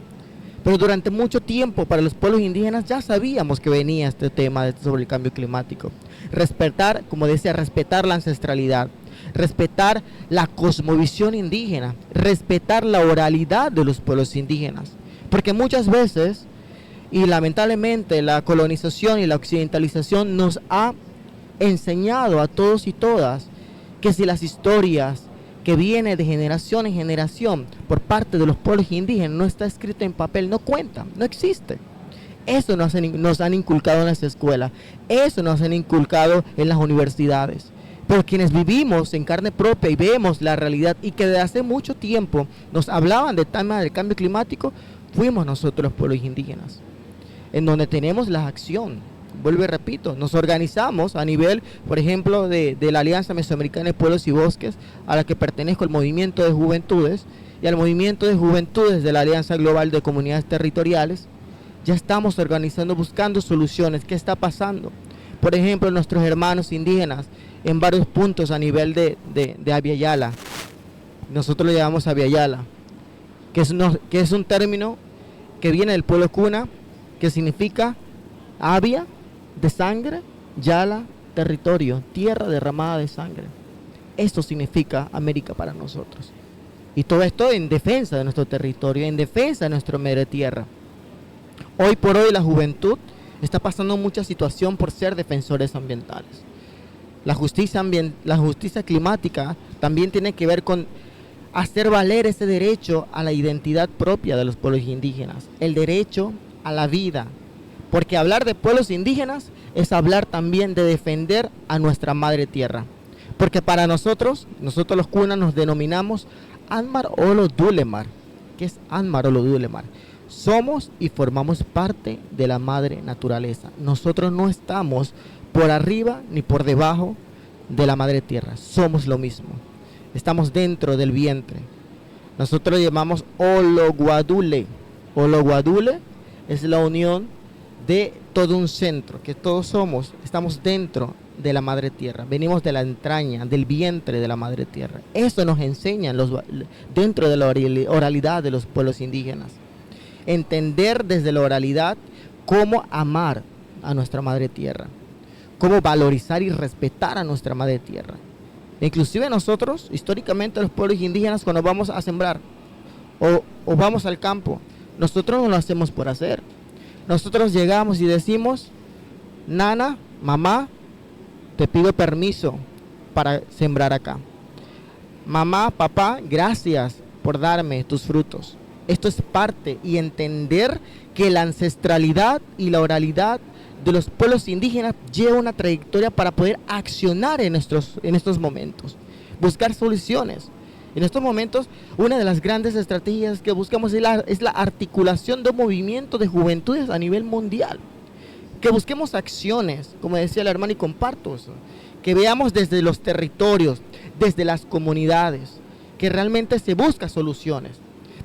pero durante mucho tiempo para los pueblos indígenas ya sabíamos que venía este tema sobre el cambio climático. Respetar, como decía, respetar la ancestralidad, respetar la cosmovisión indígena, respetar la oralidad de los pueblos indígenas. Porque muchas veces, y lamentablemente, la colonización y la occidentalización nos ha enseñado a todos y todas que si las historias que vienen de generación en generación por parte de los pueblos indígenas no está escrito en papel, no cuenta, no existe. Eso nos han inculcado en las escuelas, eso nos han inculcado en las universidades. Pero quienes vivimos en carne propia y vemos la realidad y que desde hace mucho tiempo nos hablaban del tema del cambio climático, fuimos nosotros los pueblos indígenas, en donde tenemos la acción. Vuelvo y repito, nos organizamos a nivel, por ejemplo, de la Alianza Mesoamericana de Pueblos y Bosques, a la que pertenezco, el Movimiento de Juventudes, y al Movimiento de Juventudes de la Alianza Global de Comunidades Territoriales. Ya estamos organizando, buscando soluciones. ¿Qué está pasando? Por ejemplo, nuestros hermanos indígenas en varios puntos a nivel de Abya-Yala. Nosotros lo llamamos Abya-Yala, que es un término que viene del pueblo Cuna, que significa Abya, de sangre, Yala, territorio, tierra derramada de sangre. Esto significa América para nosotros. Y todo esto en defensa de nuestro territorio, en defensa de nuestra madre tierra. Hoy por hoy la juventud está pasando mucha situación por ser defensores ambientales. La justicia climática también tiene que ver con hacer valer ese derecho a la identidad propia de los pueblos indígenas, el derecho a la vida, porque hablar de pueblos indígenas es hablar también de defender a nuestra madre tierra, porque para nosotros los Kuna nos denominamos Anmar Olo Dulemar. ¿Qué es Anmar Olo Dulemar? Somos y formamos parte de la madre naturaleza. Nosotros no estamos por arriba ni por debajo de la madre tierra, somos lo mismo. Estamos dentro del vientre. Nosotros lo llamamos Ologuadule. Ologuadule es la unión de todo un centro, que todos estamos dentro de la madre tierra. Venimos de la entraña, del vientre de la madre tierra. Eso nos enseñan dentro de la oralidad de los pueblos indígenas. Entender desde la oralidad cómo amar a nuestra madre tierra, cómo valorizar y respetar a nuestra madre tierra. Inclusive nosotros, históricamente los pueblos indígenas, cuando vamos a sembrar o vamos al campo, nosotros no lo hacemos por hacer. Nosotros llegamos y decimos: nana, mamá, te pido permiso para sembrar acá. Mamá, papá, gracias por darme tus frutos. Esto es parte, y entender que la ancestralidad y la oralidad de los pueblos indígenas lleva una trayectoria para poder accionar en estos momentos, buscar soluciones. En estos momentos, una de las grandes estrategias que buscamos es la articulación de un movimiento de juventudes a nivel mundial. Que busquemos acciones, como decía el hermano, y comparto eso, que veamos desde los territorios, desde las comunidades, que realmente se busca soluciones.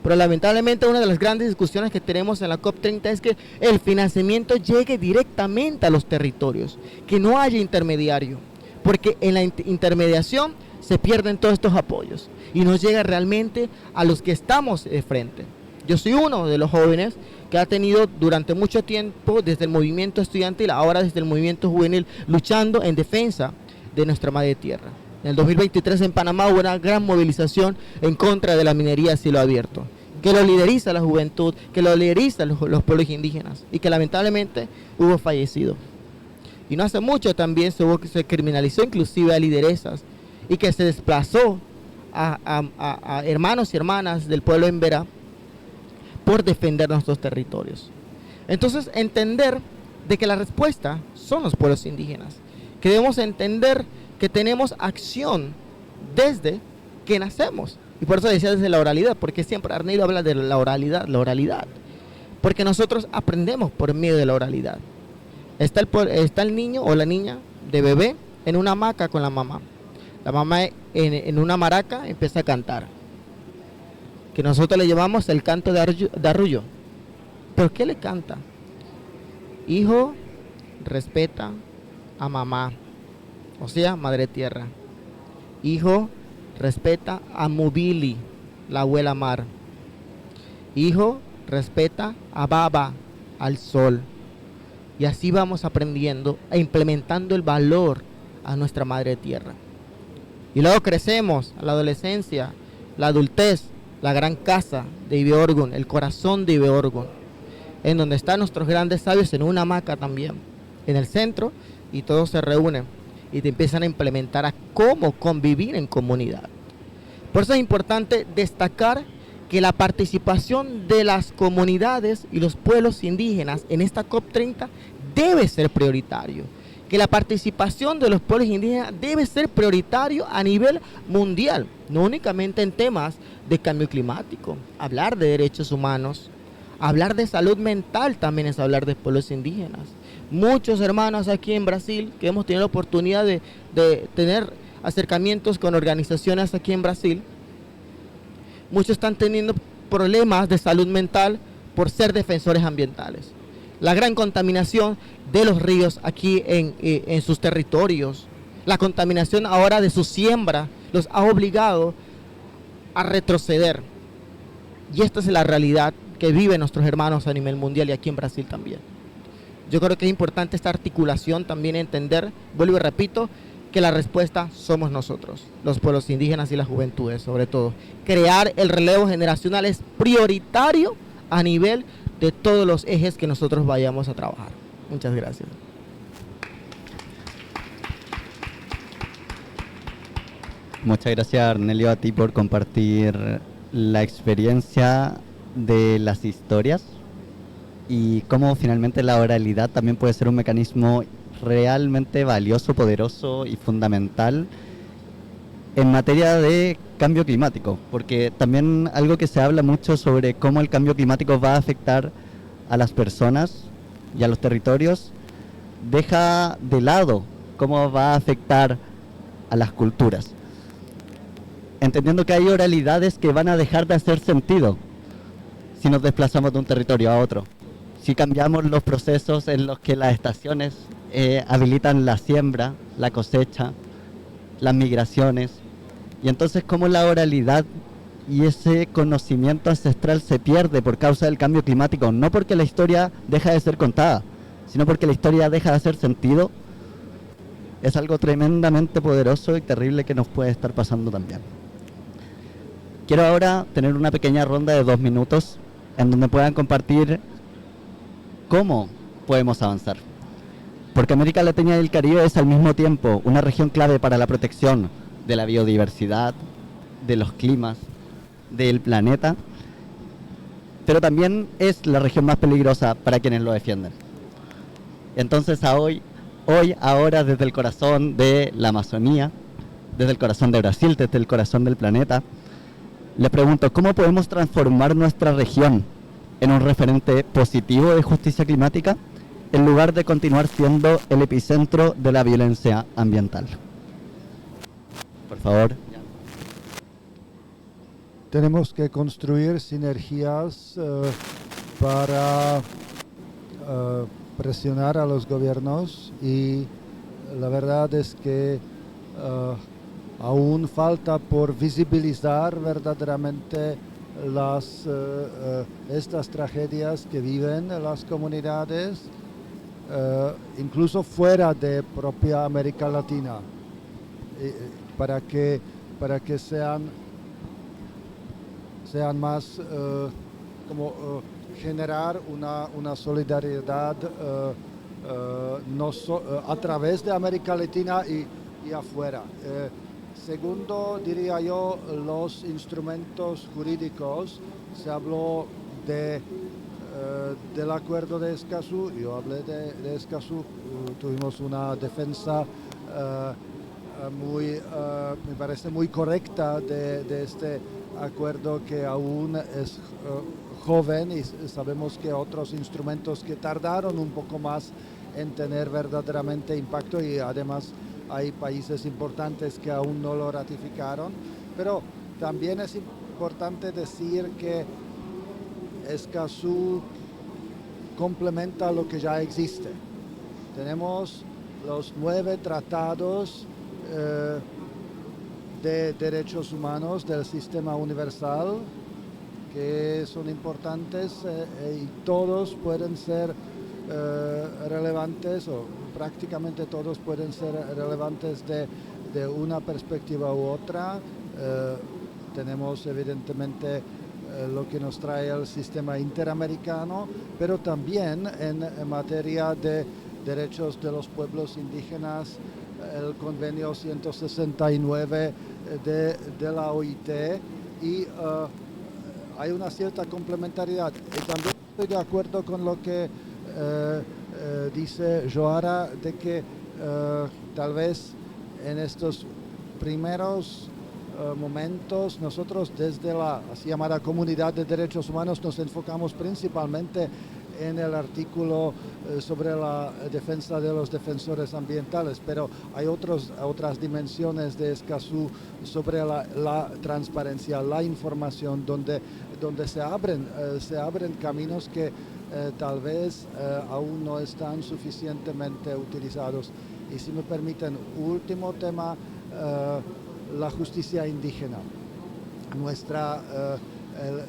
Pero lamentablemente una de las grandes discusiones que tenemos en la COP30 es que el financiamiento llegue directamente a los territorios, que no haya intermediario, porque en la intermediación se pierden todos estos apoyos y no llega realmente a los que estamos de frente. Yo soy uno de los jóvenes que ha tenido durante mucho tiempo, desde el movimiento estudiantil, ahora desde el movimiento juvenil, luchando en defensa de nuestra madre tierra. En el 2023 en Panamá hubo una gran movilización en contra de la minería a cielo abierto, que lo lideriza la juventud, que lo lideriza los pueblos indígenas, y que lamentablemente hubo fallecidos. Y no hace mucho también se criminalizó inclusive a lideresas, y que se desplazó a hermanos y hermanas del pueblo Emberá por defender nuestros territorios. Entonces, entender de que la respuesta son los pueblos indígenas, que debemos entender que tenemos acción desde que nacemos. Y por eso decía desde la oralidad, porque siempre Arnedo habla de la oralidad. Porque nosotros aprendemos por medio de la oralidad. Está el niño o la niña de bebé en una hamaca con la mamá. La mamá en una maraca empieza a cantar, que nosotros le llamamos el canto de arrullo. ¿Pero qué le canta? Hijo, respeta a mamá, o sea, madre tierra. Hijo, respeta a Mubili, la abuela mar. Hijo, respeta a Baba, al sol. Y así vamos aprendiendo e implementando el valor a nuestra madre tierra. Y luego crecemos a la adolescencia, la adultez, la gran casa de Ibeorgun, el corazón de Ibeorgun, en donde están nuestros grandes sabios en una hamaca también, en el centro, y todos se reúnen y te empiezan a implementar a cómo convivir en comunidad. Por eso es importante destacar que la participación de las comunidades y los pueblos indígenas en esta COP30 debe ser prioritario, que la participación de los pueblos indígenas debe ser prioritario a nivel mundial, no únicamente en temas de cambio climático, hablar de derechos humanos, hablar de salud mental también es hablar de pueblos indígenas. Muchos hermanos aquí en Brasil que hemos tenido la oportunidad de tener acercamientos con organizaciones aquí en Brasil, muchos están teniendo problemas de salud mental por ser defensores ambientales. La gran contaminación de los ríos aquí en sus territorios, la contaminación ahora de su siembra, los ha obligado a retroceder. Y esta es la realidad que viven nuestros hermanos a nivel mundial y aquí en Brasil también. Yo creo que es importante esta articulación también entender, vuelvo y repito, que la respuesta somos nosotros, los pueblos indígenas y las juventudes sobre todo. Crear el relevo generacional es prioritario a nivel de todos los ejes que nosotros vayamos a trabajar. Muchas gracias. Muchas gracias, Arnelio, a ti por compartir la experiencia de las historias y cómo finalmente la oralidad también puede ser un mecanismo realmente valioso, poderoso y fundamental en materia de cambio climático, porque también algo que se habla mucho sobre cómo el cambio climático va a afectar a las personas y a los territorios, deja de lado cómo va a afectar a las culturas, entendiendo que hay oralidades que van a dejar de hacer sentido si nos desplazamos de un territorio a otro, si cambiamos los procesos en los que las estaciones habilitan la siembra, la cosecha, las migraciones, y entonces cómo la oralidad y ese conocimiento ancestral se pierde por causa del cambio climático, no porque la historia deja de ser contada, sino porque la historia deja de hacer sentido, es algo tremendamente poderoso y terrible que nos puede estar pasando también. Quiero ahora tener una pequeña ronda de 2 minutos en donde puedan compartir cómo podemos avanzar. Porque América Latina y el Caribe es al mismo tiempo una región clave para la protección de la biodiversidad, de los climas, del planeta, pero también es la región más peligrosa para quienes lo defienden. Entonces ahora desde el corazón de la Amazonía, desde el corazón de Brasil, desde el corazón del planeta, le pregunto, ¿cómo podemos transformar nuestra región en un referente positivo de justicia climática en lugar de continuar siendo el epicentro de la violencia ambiental? Por favor. Tenemos que construir sinergias para presionar a los gobiernos y la verdad es que aún falta por visibilizar verdaderamente estas tragedias que viven las comunidades, incluso fuera de propia América Latina, para que sean más generar una solidaridad a través de América Latina y afuera. Segundo, diría yo, los instrumentos jurídicos. Se habló del acuerdo de Escazú, yo hablé de Escazú, tuvimos una defensa me parece muy correcta de este acuerdo que aún es joven y sabemos que otros instrumentos que tardaron un poco más en tener verdaderamente impacto y además hay países importantes que aún no lo ratificaron, pero también es importante decir que Escazú complementa lo que ya existe. Tenemos los 9 tratados de derechos humanos del sistema universal que son importantes y todos pueden ser relevantes, o prácticamente todos pueden ser relevantes de una perspectiva u otra. Tenemos evidentemente lo que nos trae el sistema interamericano, pero también en materia de derechos de los pueblos indígenas, el convenio 169 de la OIT, y hay una cierta complementariedad. Y también estoy de acuerdo con lo que dice Joara, de que tal vez en estos primeros momentos nosotros desde la así llamada Comunidad de Derechos Humanos nos enfocamos principalmente en el artículo sobre la defensa de los defensores ambientales, pero hay otras dimensiones de Escazú sobre la transparencia, la información, donde se abren caminos que tal vez aún no están suficientemente utilizados. Y si me permiten, último tema, la justicia indígena,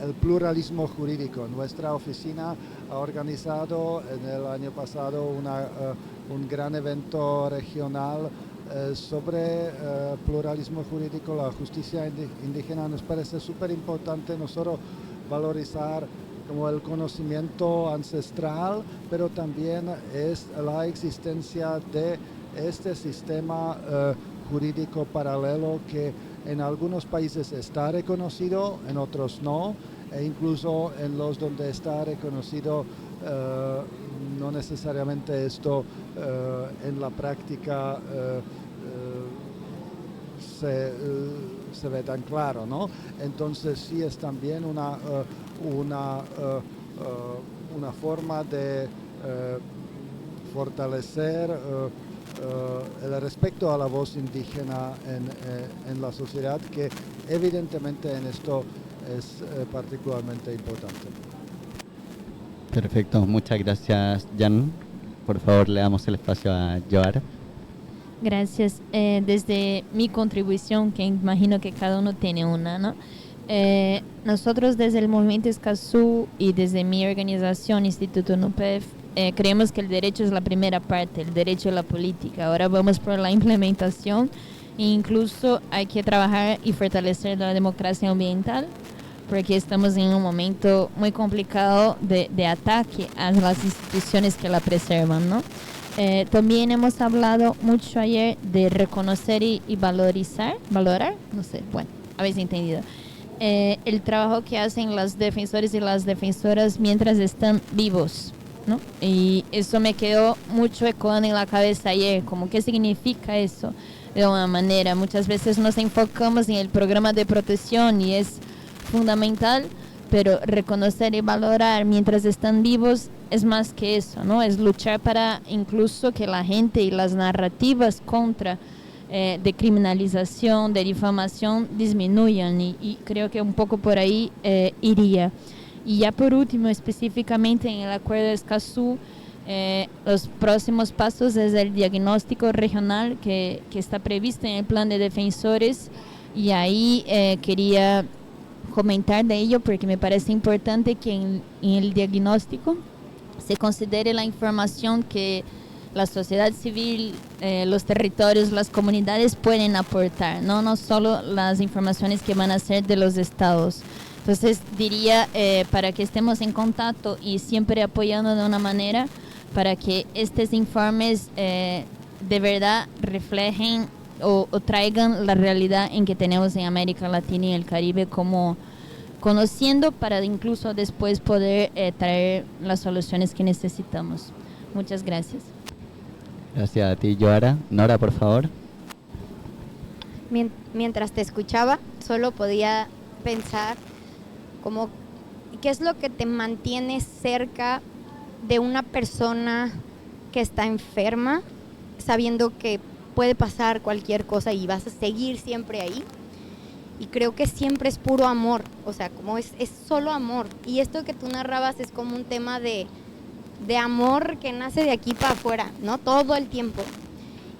el pluralismo jurídico. Nuestra oficina ha organizado en el año pasado un gran evento regional sobre pluralismo jurídico, la justicia indígena. Nos parece súper importante no solo valorizar como el conocimiento ancestral, pero también es la existencia de este sistema jurídico paralelo que en algunos países está reconocido, en otros no, e incluso en los donde está reconocido no necesariamente esto en la práctica se ve tan claro, ¿no? Entonces sí es también una forma de fortalecer el respeto a la voz indígena en la sociedad, que evidentemente en esto es particularmente importante. Perfecto, muchas gracias, Jan. Por favor, le damos el espacio a Joara. Gracias. Desde mi contribución, que imagino que cada uno tiene una, ¿no? Nosotros desde el Movimiento Escazú y desde mi organización, Instituto NUPEF, creemos que el derecho es la primera parte, el derecho a la política. Ahora vamos por la implementación e incluso hay que trabajar y fortalecer la democracia ambiental, porque estamos en un momento muy complicado de ataque a las instituciones que la preservan, ¿no? También hemos hablado mucho ayer de reconocer y valorar, no sé, bueno, habéis entendido. El trabajo que hacen los defensores y las defensoras mientras están vivos, ¿no? Y eso me quedó mucho ecoando en la cabeza ayer, como qué significa eso de una manera. Muchas veces nos enfocamos en el programa de protección y es fundamental, pero reconocer y valorar mientras están vivos es más que eso, ¿no? Es luchar para incluso que la gente y las narrativas contra de criminalización, de difamación disminuyan, y creo que un poco por ahí iría. Y ya por último, específicamente en el Acuerdo de Escazú, los próximos pasos es el diagnóstico regional que está previsto en el plan de defensores, y ahí quería comentar de ello porque me parece importante que en el diagnóstico se considere la información que la sociedad civil, los territorios, las comunidades pueden aportar, no solo las informaciones que van a ser de los estados. Entonces diría, para que estemos en contacto y siempre apoyando de una manera para que estos informes de verdad reflejen o traigan la realidad en que tenemos en América Latina y el Caribe, como conociendo para incluso después poder traer las soluciones que necesitamos. Muchas gracias. Gracias a ti, Joara. Nora, por favor. Mientras te escuchaba, solo podía pensar como qué es lo que te mantiene cerca de una persona que está enferma, sabiendo que puede pasar cualquier cosa y vas a seguir siempre ahí. Y creo que siempre es puro amor, o sea, como es solo amor. Y esto que tú narrabas es como un tema de de amor que nace de aquí para afuera, ¿no? Todo el tiempo.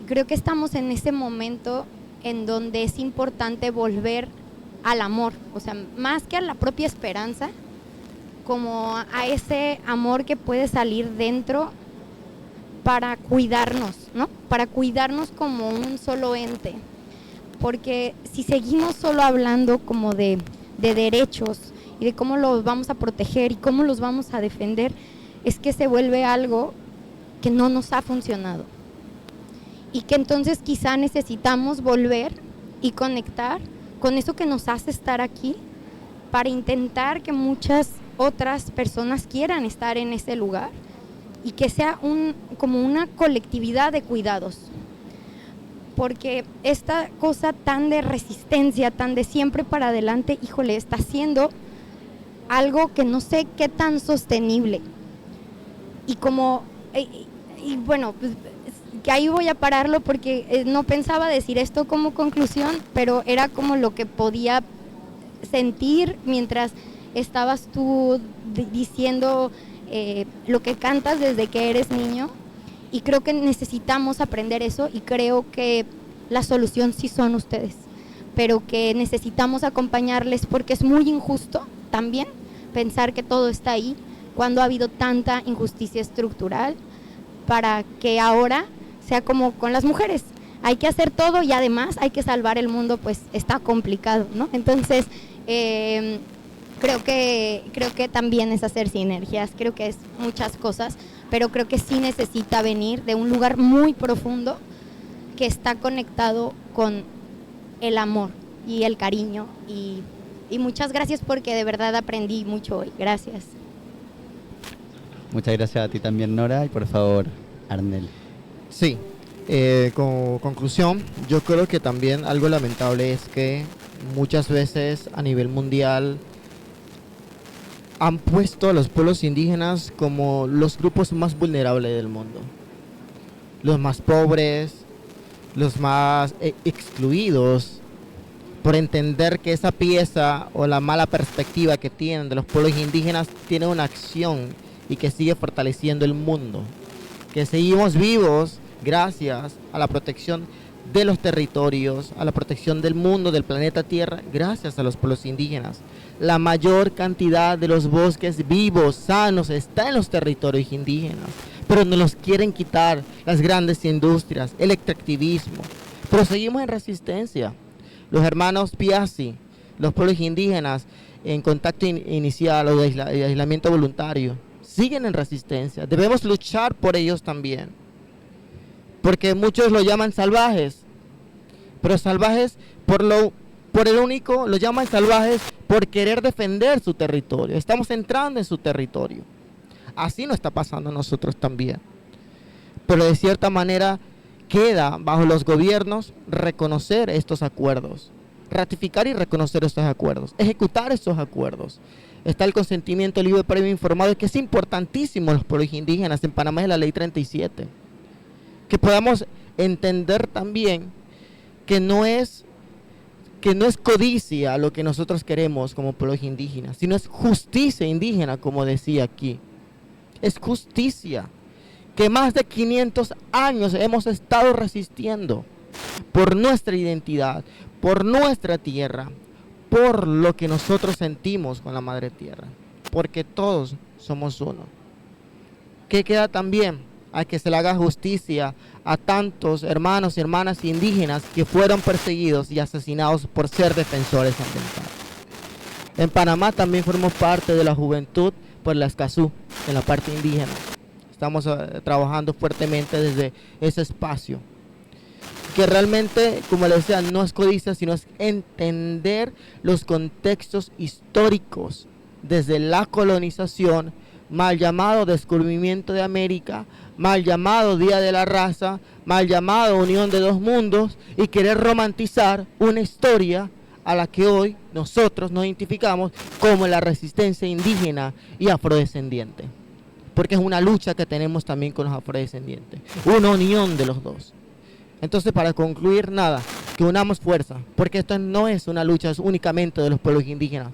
Creo que estamos en ese momento en donde es importante volver al amor, o sea, más que a la propia esperanza, como a ese amor que puede salir dentro para cuidarnos, ¿no? Para cuidarnos como un solo ente. Porque si seguimos solo hablando como de derechos y de cómo los vamos a proteger y cómo los vamos a defender, es que se vuelve algo que no nos ha funcionado. Y que entonces quizá necesitamos volver y conectar con eso que nos hace estar aquí para intentar que muchas otras personas quieran estar en ese lugar y que sea como una colectividad de cuidados. Porque esta cosa tan de resistencia, tan de siempre para adelante, híjole, está siendo algo que no sé qué tan sostenible. Y bueno, pues, que ahí voy a pararlo porque no pensaba decir esto como conclusión, pero era como lo que podía sentir mientras estabas tú diciendo lo que cantas desde que eres niño. Y creo que necesitamos aprender eso y creo que la solución sí son ustedes, pero que necesitamos acompañarles porque es muy injusto también pensar que todo está ahí cuando ha habido tanta injusticia estructural para que ahora sea como con las mujeres. Hay que hacer todo y además hay que salvar el mundo, pues está complicado, ¿no? Entonces, creo que también es hacer sinergias, creo que es muchas cosas, pero creo que sí necesita venir de un lugar muy profundo que está conectado con el amor y el cariño. Y muchas gracias porque de verdad aprendí mucho hoy. Gracias. Muchas gracias a ti también, Nora, y por favor, Arnel. Sí, como conclusión, yo creo que también algo lamentable es que muchas veces a nivel mundial han puesto a los pueblos indígenas como los grupos más vulnerables del mundo, los más pobres, los más excluidos, por entender que esa pieza o la mala perspectiva que tienen de los pueblos indígenas tiene una acción y que sigue fortaleciendo el mundo, que seguimos vivos gracias a la protección de los territorios, a la protección del mundo, del planeta Tierra, gracias a los pueblos indígenas. La mayor cantidad de los bosques vivos, sanos, está en los territorios indígenas, pero nos los quieren quitar las grandes industrias, el extractivismo, pero seguimos en resistencia. Los hermanos Piazzi, los pueblos indígenas en contacto inicial o de aislamiento voluntario, siguen en resistencia. Debemos luchar por ellos también, porque muchos lo llaman salvajes, pero salvajes lo llaman salvajes por querer defender su territorio. Estamos entrando en su territorio. Así nos está pasando a nosotros también. Pero de cierta manera queda bajo los gobiernos reconocer estos acuerdos, ratificar y reconocer estos acuerdos, ejecutar estos acuerdos. Está el consentimiento libre, previo, informado, que es importantísimo en los pueblos indígenas. En Panamá es la ley 37. Que podamos entender también que no es codicia lo que nosotros queremos como pueblos indígenas, sino es justicia indígena, como decía aquí. Es justicia, que más de 500 años hemos estado resistiendo por nuestra identidad, por nuestra tierra, por lo que nosotros sentimos con la madre tierra, porque todos somos uno. ¿Qué queda también? A que se le haga justicia a tantos hermanos y hermanas indígenas que fueron perseguidos y asesinados por ser defensores ambientales. En Panamá también formamos parte de la juventud por la Escazú, en la parte indígena. Estamos trabajando fuertemente desde ese espacio, que realmente, como les decía, no es codicia, sino es entender los contextos históricos desde la colonización, mal llamado descubrimiento de América, mal llamado Día de la Raza, mal llamado Unión de Dos Mundos, y querer romantizar una historia a la que hoy nosotros nos identificamos como la resistencia indígena y afrodescendiente, porque es una lucha que tenemos también con los afrodescendientes, una unión de los dos. Entonces, para concluir, nada, que unamos fuerza, porque esto no es una lucha únicamente de los pueblos indígenas,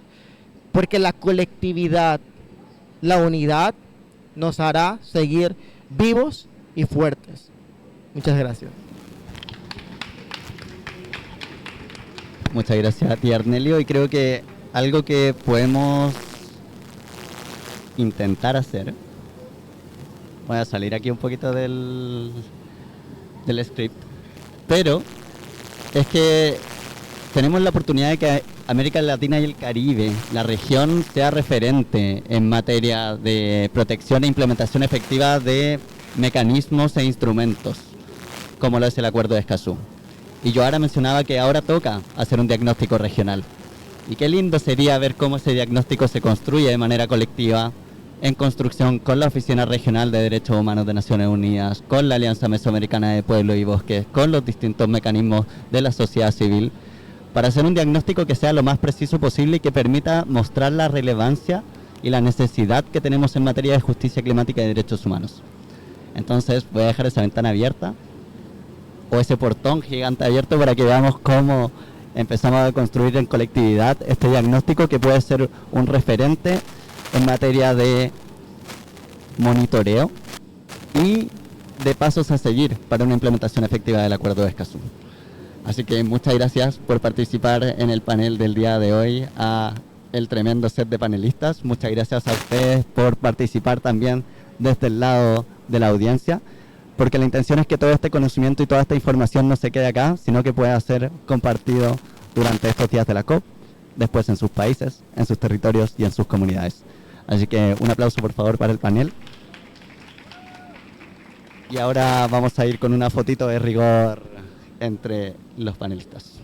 porque la colectividad, la unidad nos hará seguir vivos y fuertes. Muchas gracias. Muchas gracias a ti, Arnelio, y creo que algo que podemos intentar hacer, voy a salir aquí un poquito del script, pero es que tenemos la oportunidad de que América Latina y el Caribe, la región, sea referente en materia de protección e implementación efectiva de mecanismos e instrumentos, como lo es el Acuerdo de Escazú. Y yo ahora mencionaba que ahora toca hacer un diagnóstico regional. Y qué lindo sería ver cómo ese diagnóstico se construye de manera colectiva, en construcción con la Oficina Regional de Derechos Humanos de Naciones Unidas, con la Alianza Mesoamericana de Pueblos y Bosques, con los distintos mecanismos de la sociedad civil, para hacer un diagnóstico que sea lo más preciso posible y que permita mostrar la relevancia y la necesidad que tenemos en materia de justicia climática y derechos humanos. Entonces voy a dejar esa ventana abierta, o ese portón gigante abierto, para que veamos cómo empezamos a construir en colectividad este diagnóstico que puede ser un referente en materia de monitoreo y de pasos a seguir para una implementación efectiva del Acuerdo de Escazú. Así que muchas gracias por participar en el panel del día de hoy, a el tremendo set de panelistas. Muchas gracias a ustedes por participar también desde el lado de la audiencia, porque la intención es que todo este conocimiento y toda esta información no se quede acá, sino que pueda ser compartido durante estos días de la COP, después en sus países, en sus territorios y en sus comunidades. Así que un aplauso por favor para el panel. Y ahora vamos a ir con una fotito de rigor entre los panelistas.